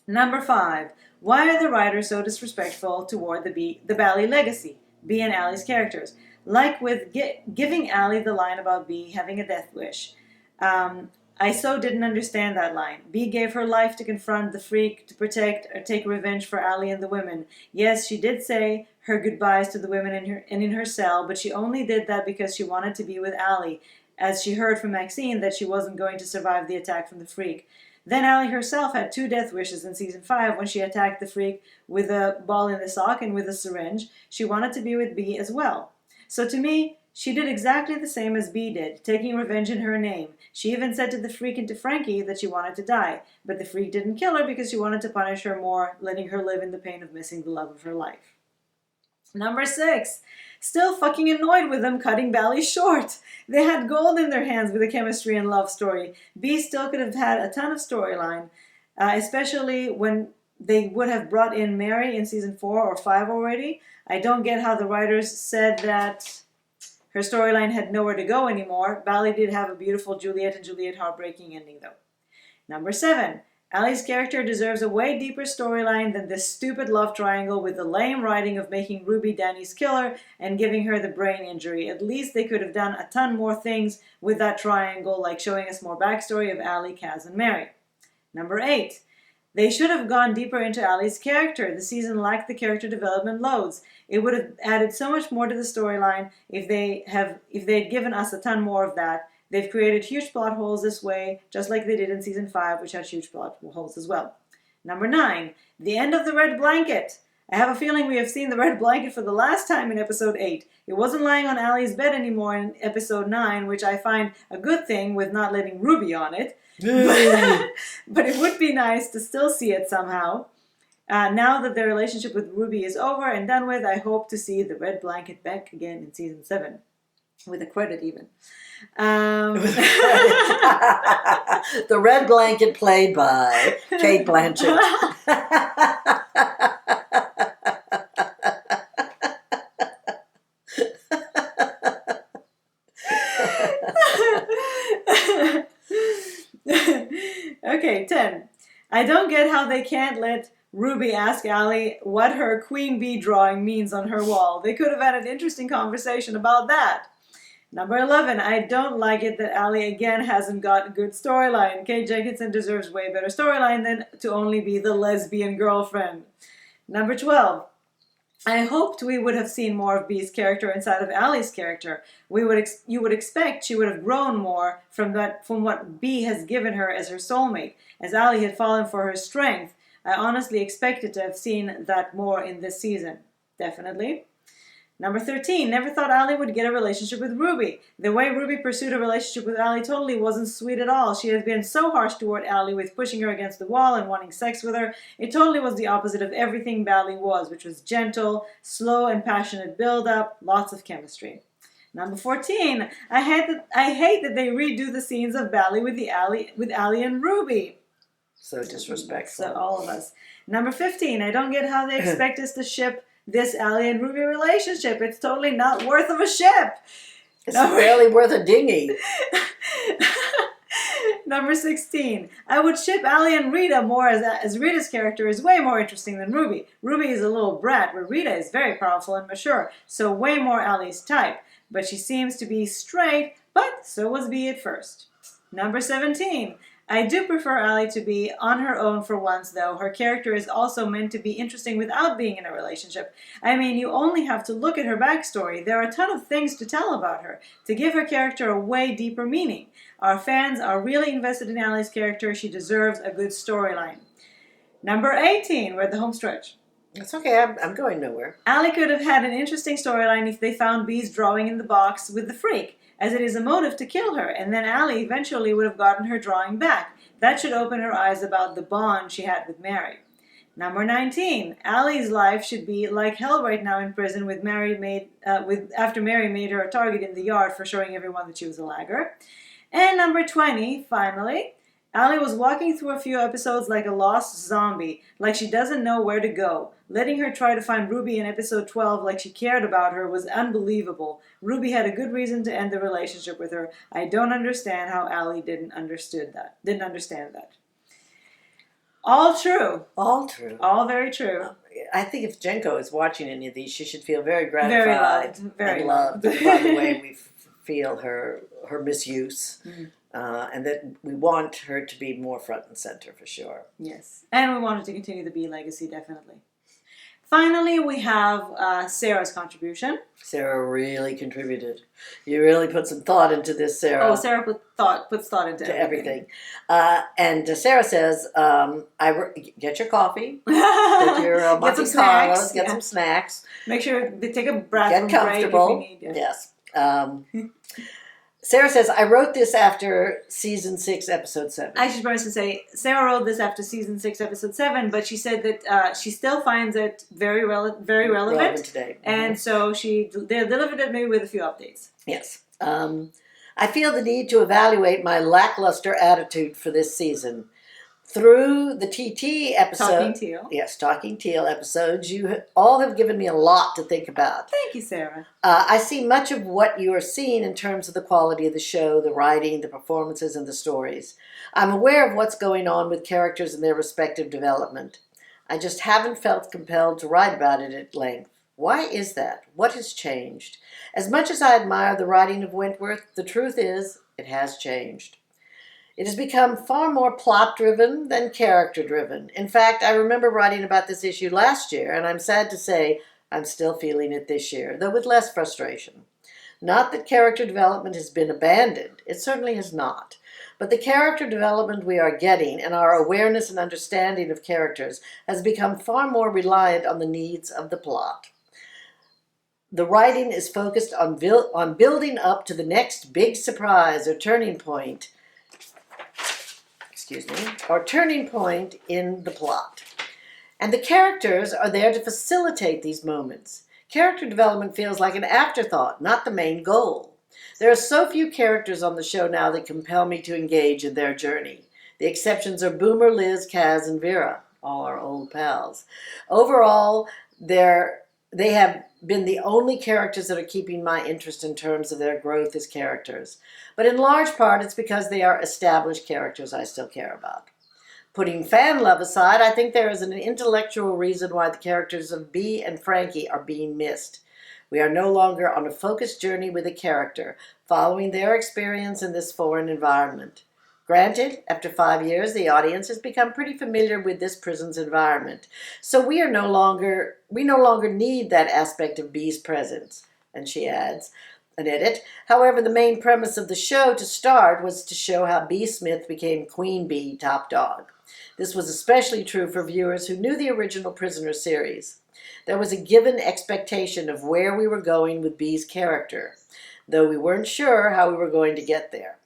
Number 5. Why are the writers so disrespectful toward the Bally legacy, Bee and Allie's characters? Like with giving Allie the line about Bee having a death wish. I so didn't understand that line. Bee gave her life to confront the freak, to protect or take revenge for Allie and the women. Yes, she did say her goodbyes to the women in her cell, but she only did that because she wanted to be with Allie, as she heard from Maxine that she wasn't going to survive the attack from the freak. Then Allie herself had 2 death wishes in season 5 when she attacked the freak with a ball in the sock and with a syringe. She wanted to be with Bee as well. So to me, she did exactly the same as Bee did, taking revenge in her name. She even said to the freak and to Frankie that she wanted to die, but the freak didn't kill her because she wanted to punish her more, letting her live in the pain of missing the love of her life. Number 6. Still fucking annoyed with them cutting Bally short. They had gold in their hands with a chemistry and love story. Bee still could have had a ton of storyline, especially when they would have brought in Mary in season 4 or 5 already. I don't get how the writers said that her storyline had nowhere to go anymore. Bally did have a beautiful Juliet and Juliet heartbreaking ending though. Number 7. Allie's character deserves a way deeper storyline than this stupid love triangle with the lame writing of making Ruby Danny's killer and giving her the brain injury. At least they could have done a ton more things with that triangle, like showing us more backstory of Allie, Kaz, and Mary. Number 8. They should have gone deeper into Allie's character. The season lacked the character development loads. It would have added so much more to the storyline if they'd given us a ton more of that. They've created huge plot holes this way, just like they did in season 5, which had huge plot holes as well. Number 9, the end of the red blanket. I have a feeling we have seen the red blanket for the last time in episode 8. It wasn't lying on Allie's bed anymore in episode 9, which I find a good thing with not letting Ruby on it. But it would be nice to still see it somehow. Now that their relationship with Ruby is over and done with, I hope to see the red blanket back again in season 7. With a credit even. The red blanket played by Kate Blanchett. Okay, 10. I don't get how they can't let Ruby ask Allie what her queen bee drawing means on her wall. They could have had an interesting conversation about that. Number 11, I don't like it that Allie again hasn't got a good storyline. Kate Jenkinson deserves way better storyline than to only be the lesbian girlfriend. Number 12, I hoped we would have seen more of Bee's character inside of Allie's character. You would expect she would have grown more from what Bee has given her as her soulmate, as Allie had fallen for her strength. I honestly expected to have seen that more in this season. Definitely. Number 13, never thought Allie would get a relationship with Ruby. The way Ruby pursued a relationship with Allie totally wasn't sweet at all. She has been so harsh toward Allie with pushing her against the wall and wanting sex with her. It totally was the opposite of everything Allie was, which was gentle, slow and passionate build-up, lots of chemistry. Number 14, I hate that they redo the scenes of Allie with Allie and Ruby. So disrespectful. So all of us. Number 15, I don't get how they expect us to ship this Allie and Ruby relationship. It's totally not worth of a ship. It's barely worth a dinghy. Number 16, I would ship Allie and Rita more as Rita's character is way more interesting than Ruby. Ruby is a little brat, where Rita is very powerful and mature, so way more Allie's type. But she seems to be straight, but so was B at first. Number 17, I do prefer Allie to be on her own for once, though. Her character is also meant to be interesting without being in a relationship. I mean, you only have to look at her backstory. There are a ton of things to tell about her, to give her character a way deeper meaning. Our fans are really invested in Allie's character. She deserves a good storyline. Number 18, we're at the home stretch. It's okay, I'm going nowhere. Allie could have had an interesting storyline if they found B's drawing in the box with the freak, as it is a motive to kill her, and then Allie eventually would have gotten her drawing back. That should open her eyes about the bond she had with Mary. Number 19, Allie's life should be like hell right now in prison after Mary made her a target in the yard for showing everyone that she was a lagger. And number 20, finally, Allie was walking through a few episodes like a lost zombie, like she doesn't know where to go. Letting her try to find Ruby in episode 12 like she cared about her was unbelievable. Ruby had a good reason to end the relationship with her. I don't understand how Allie didn't understand that. All true. All true. All very true. I think if Jenko is watching any of these, she should feel very gratified very and loved by the way we feel her misuse. Mm-hmm. And that we want her to be more front and center for sure. Yes. And we want her to continue the B legacy, definitely. Finally, we have Sarah's contribution. Sarah really contributed. You really put some thought into this, Sarah. Oh, Sarah puts thought into everything. And Sarah says, get your coffee, get your Monte Carlos, get some snacks. Make sure to take a bathroom get comfortable. break if you need. Yes. Sarah says, I wrote this after season 6, episode 7. I should probably say, Sarah wrote this after season 6, episode 7, but she said that she still finds it very relevant today. And so they delivered it maybe with a few updates. Yes. I feel the need to evaluate my lackluster attitude for this season. Through the TT episode, Talking Teal. Yes, Talking Teal episodes, you all have given me a lot to think about. Thank you, Sarah. I see much of what you are seeing in terms of the quality of the show, the writing, the performances, and the stories. I'm aware of what's going on with characters and their respective development. I just haven't felt compelled to write about it at length. Why is that? What has changed? As much as I admire the writing of Wentworth, the truth is, it has changed. It has become far more plot-driven than character-driven. In fact, I remember writing about this issue last year, and I'm sad to say I'm still feeling it this year, though with less frustration. Not that character development has been abandoned. It certainly has not. But the character development we are getting and our awareness and understanding of characters has become far more reliant on the needs of the plot. The writing is focused on building up to the next big surprise or turning point in the plot. And the characters are there to facilitate these moments. Character development feels like an afterthought, not the main goal. There are so few characters on the show now that compel me to engage in their journey. The exceptions are Boomer, Liz, Kaz, and Vera, all our old pals. Overall, they have been the only characters that are keeping my interest in terms of their growth as characters. But in large part, it's because they are established characters I still care about. Putting fan love aside, I think there is an intellectual reason why the characters of Bea and Frankie are being missed. We are no longer on a focused journey with a character, following their experience in this foreign environment. Granted, after 5 years, the audience has become pretty familiar with this prison's environment. So we no longer need that aspect of Bea's presence. And she adds, an edit. However, the main premise of the show to start was to show how Bee Smith became Queen Bee, top dog. This was especially true for viewers who knew the original Prisoner series. There was a given expectation of where we were going with Bee's character, though we weren't sure how we were going to get there.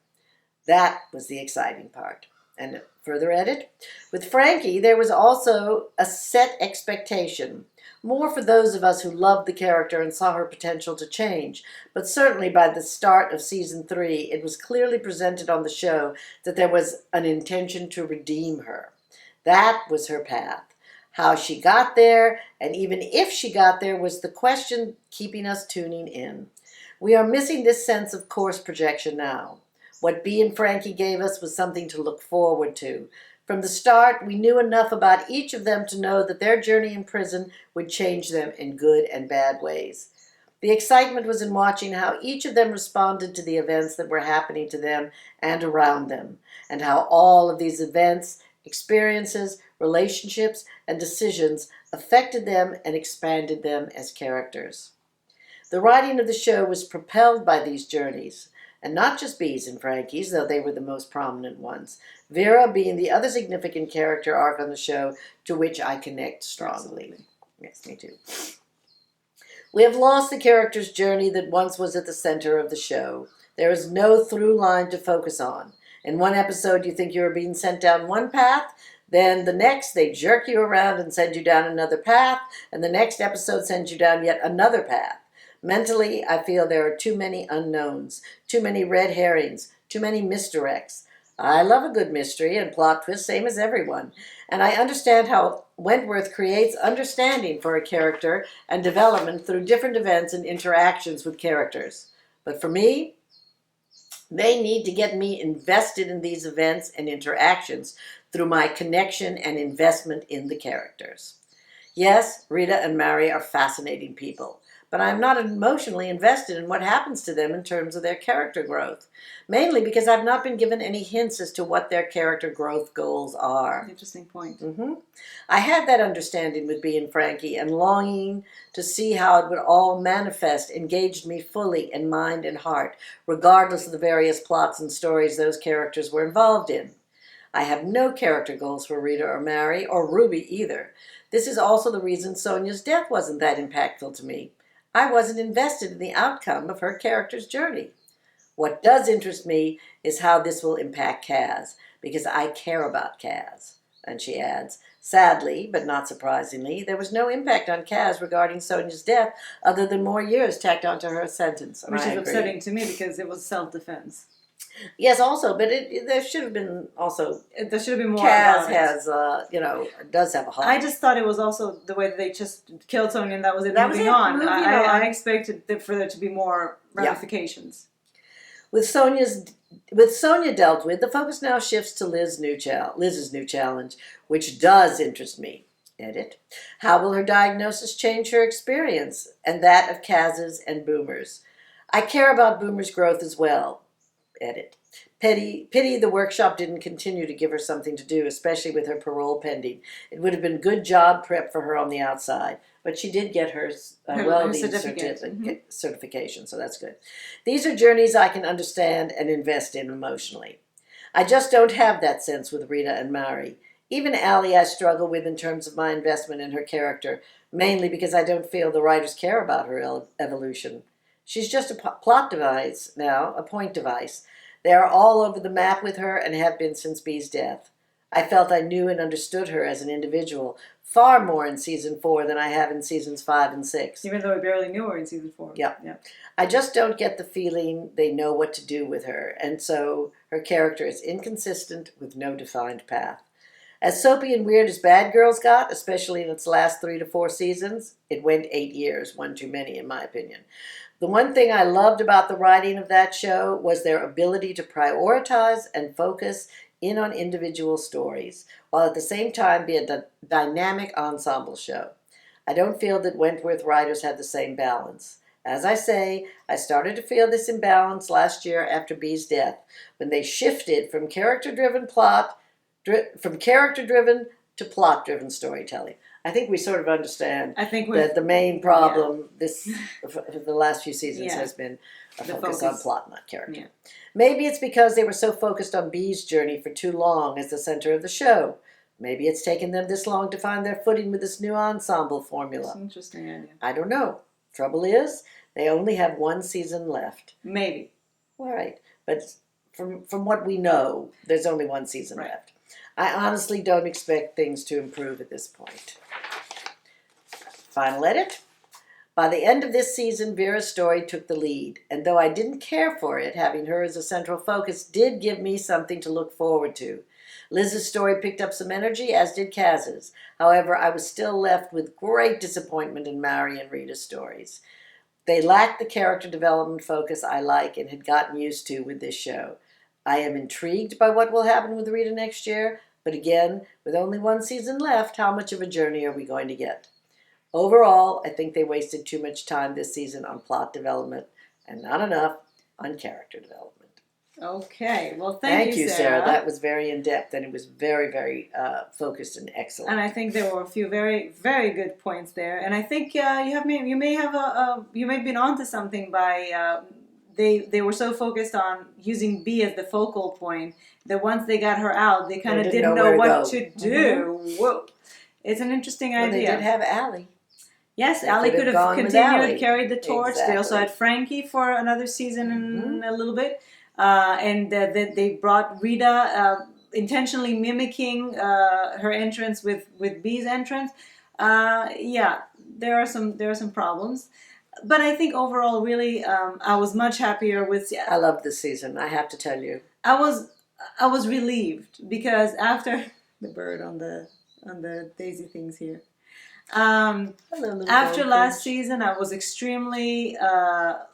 That was the exciting part. And further edit, with Frankie, there was also a set expectation, more for those of us who loved the character and saw her potential to change. But certainly by the start of season 3, it was clearly presented on the show that there was an intention to redeem her. That was her path. How she got there, and even if she got there, was the question keeping us tuning in. We are missing this sense of course projection now. What Bee and Frankie gave us was something to look forward to. From the start, we knew enough about each of them to know that their journey in prison would change them in good and bad ways. The excitement was in watching how each of them responded to the events that were happening to them and around them, and how all of these events, experiences, relationships, and decisions affected them and expanded them as characters. The writing of the show was propelled by these journeys, and not just Bee's and Frankie's, though they were the most prominent ones, Vera being the other significant character arc on the show to which I connect strongly. Absolutely. Yes, me too. We have lost the character's journey that once was at the center of the show. There is no through line to focus on. In one episode, you think you are being sent down one path, then the next they jerk you around and send you down another path, and the next episode sends you down yet another path. Mentally, I feel there are too many unknowns, too many red herrings, too many misdirects. I love a good mystery and plot twist, same as everyone. And I understand how Wentworth creates understanding for a character and development through different events and interactions with characters. But for me, they need to get me invested in these events and interactions through my connection and investment in the characters. Yes, Rita and Mary are fascinating people, but I'm not emotionally invested in what happens to them in terms of their character growth, mainly because I've not been given any hints as to what their character growth goals are. Interesting point. I had that understanding with Bee and Frankie, and longing to see how it would all manifest engaged me fully in mind and heart, regardless of the various plots and stories those characters were involved in. I have no character goals for Rita or Mary, or Ruby either. This is also the reason Sonia's death wasn't that impactful to me. I wasn't invested in the outcome of her character's journey. What does interest me is how this will impact Kaz, because I care about Kaz. And she adds, sadly, but not surprisingly, there was no impact on Kaz regarding Sonia's death other than more years tacked onto her sentence. Which is upsetting to me because it was self-defense. Yes, also, but there should have been also. There should have been more. Kaz has, does have a heart. I just thought it was also the way that they just killed Sonia and that was it. That was it. I expected for there to be more ramifications. Yeah. With Sonia dealt with, the focus now shifts to Liz's new challenge, which does interest me. Edit. How will her diagnosis change her experience and that of Kaz's and Boomer's? I care about Boomer's growth as well. Edit. Pity the workshop didn't continue to give her something to do, especially with her parole pending. It would have been good job prep for her on the outside. But she did get her welding certification, so that's good. These are journeys I can understand and invest in emotionally. I just don't have that sense with Rita and Mary. Even Allie I struggle with in terms of my investment in her character, mainly because I don't feel the writers care about her evolution. She's just a plot device now, a point device. They are all over the map with her and have been since Bee's death. I felt I knew and understood her as an individual, far more in season 4 than I have in seasons 5 and 6. Even though we barely knew her in season 4. Yeah. I just don't get the feeling they know what to do with her, and so her character is inconsistent with no defined path. As soapy and weird as Bad Girls got, especially in its last 3 to 4 seasons, it went 8 years, one too many in my opinion. The one thing I loved about the writing of that show was their ability to prioritize and focus in on individual stories, while at the same time be a dynamic ensemble show. I don't feel that Wentworth writers had the same balance. As I say, I started to feel this imbalance last year after Bee's death, when they shifted from character-driven to plot-driven storytelling. I think we sort of understand that the main problem for the last few seasons has been A focus on plot, not character. Yeah. Maybe it's because they were so focused on B's journey for too long as the center of the show. Maybe it's taken them this long to find their footing with this new ensemble formula. That's an interesting idea. I don't know. Trouble is, they only have one season left. Maybe. All right. But from what we know, there's only one season left. I honestly don't expect things to improve at this point. Final edit. By the end of this season, Vera's story took the lead, and though I didn't care for it, having her as a central focus did give me something to look forward to. Liz's story picked up some energy, as did Kaz's. However, I was still left with great disappointment in Mary and Rita's stories. They lacked the character development focus I like and had gotten used to with this show. I am intrigued by what will happen with Rita next year, but again, with only one season left, how much of a journey are we going to get? Overall, I think they wasted too much time this season on plot development and not enough on character development. Okay, well, thank you, Sarah. That was very in-depth, and it was very, very focused and excellent. And I think there were a few very, very you points there. And I think you may have been onto something by they were so focused on using B as the focal point that once they got her out, they kind of didn't know what to do. Mm-hmm. Whoa, it's an interesting idea. They did have Allie. Yes, Allie could have continued, carried the torch. Exactly. They also had Frankie for another season and a little bit. And they brought Rita intentionally mimicking her entrance with B's entrance. There are some problems, but I think overall, really, I was much happier with. I love this season. I have to tell you, I was relieved because after the bird on the daisy things here. After last season, I was extremely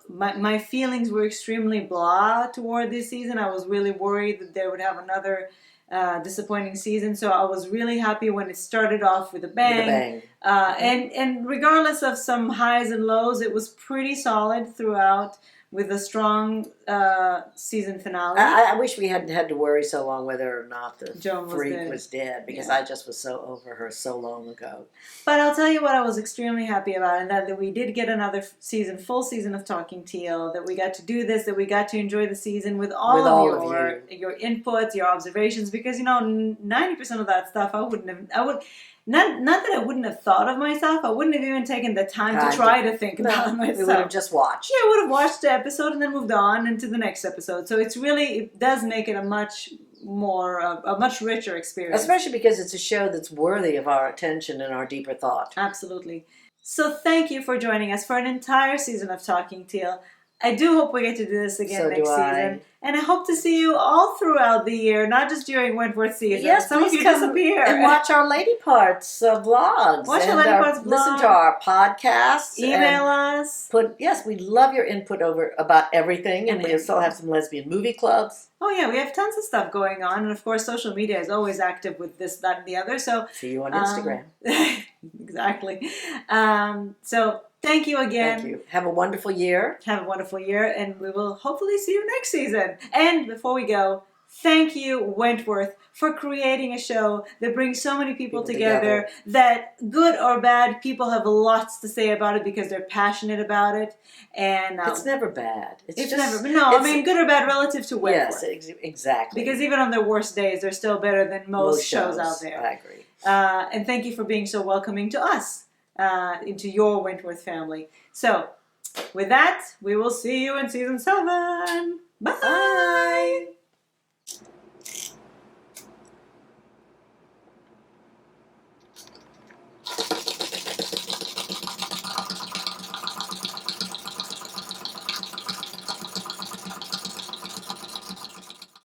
my feelings were extremely blah toward this season. I was really worried that they would have another disappointing season, so I was really happy when it started off with a bang. And regardless of some highs and lows, it was pretty solid throughout, with a strong season finale. I wish we hadn't had to worry so long whether or not the Joan freak was dead, because I just was so over her so long ago. But I'll tell you what I was extremely happy about, and that we did get another full season of Talking Teal, that we got to do this, that we got to enjoy the season with all of your inputs, your observations, because 90% of that stuff not that I wouldn't have thought of myself. I wouldn't have even taken the time to try to think about myself. We would have just watched. Yeah, I would have watched the episode and then moved on into the next episode. So it does make it a much richer experience. Especially because it's a show that's worthy of our attention and our deeper thought. Absolutely. So thank you for joining us for an entire season of Talking Teal. I do hope we get to do this again next season. And I hope to see you all throughout the year, not just during Wentworth season. Yes, some of you disappear. And watch our Lady Parts vlogs. Watch our Lady Parts vlogs. Listen to our podcasts. Email us. We love your input about everything. And we still have some lesbian movie clubs. Oh, yeah, we have tons of stuff going on. And, of course, social media is always active with this, that, and the other. So see you on Instagram. Exactly. So thank you again. Thank you. Have a wonderful year. Have a wonderful year, and we will hopefully see you next season. And before we go, thank you, Wentworth, for creating a show that brings so many people together, that good or bad, people have lots to say about it because they're passionate about it. And it's never bad. I mean, good or bad relative to Wentworth. Yes, exactly. Because even on their worst days, they're still better than most shows out there. I agree. And thank you for being so welcoming to us, into your Wentworth family. So, with that, we will see you in season 7. Bye.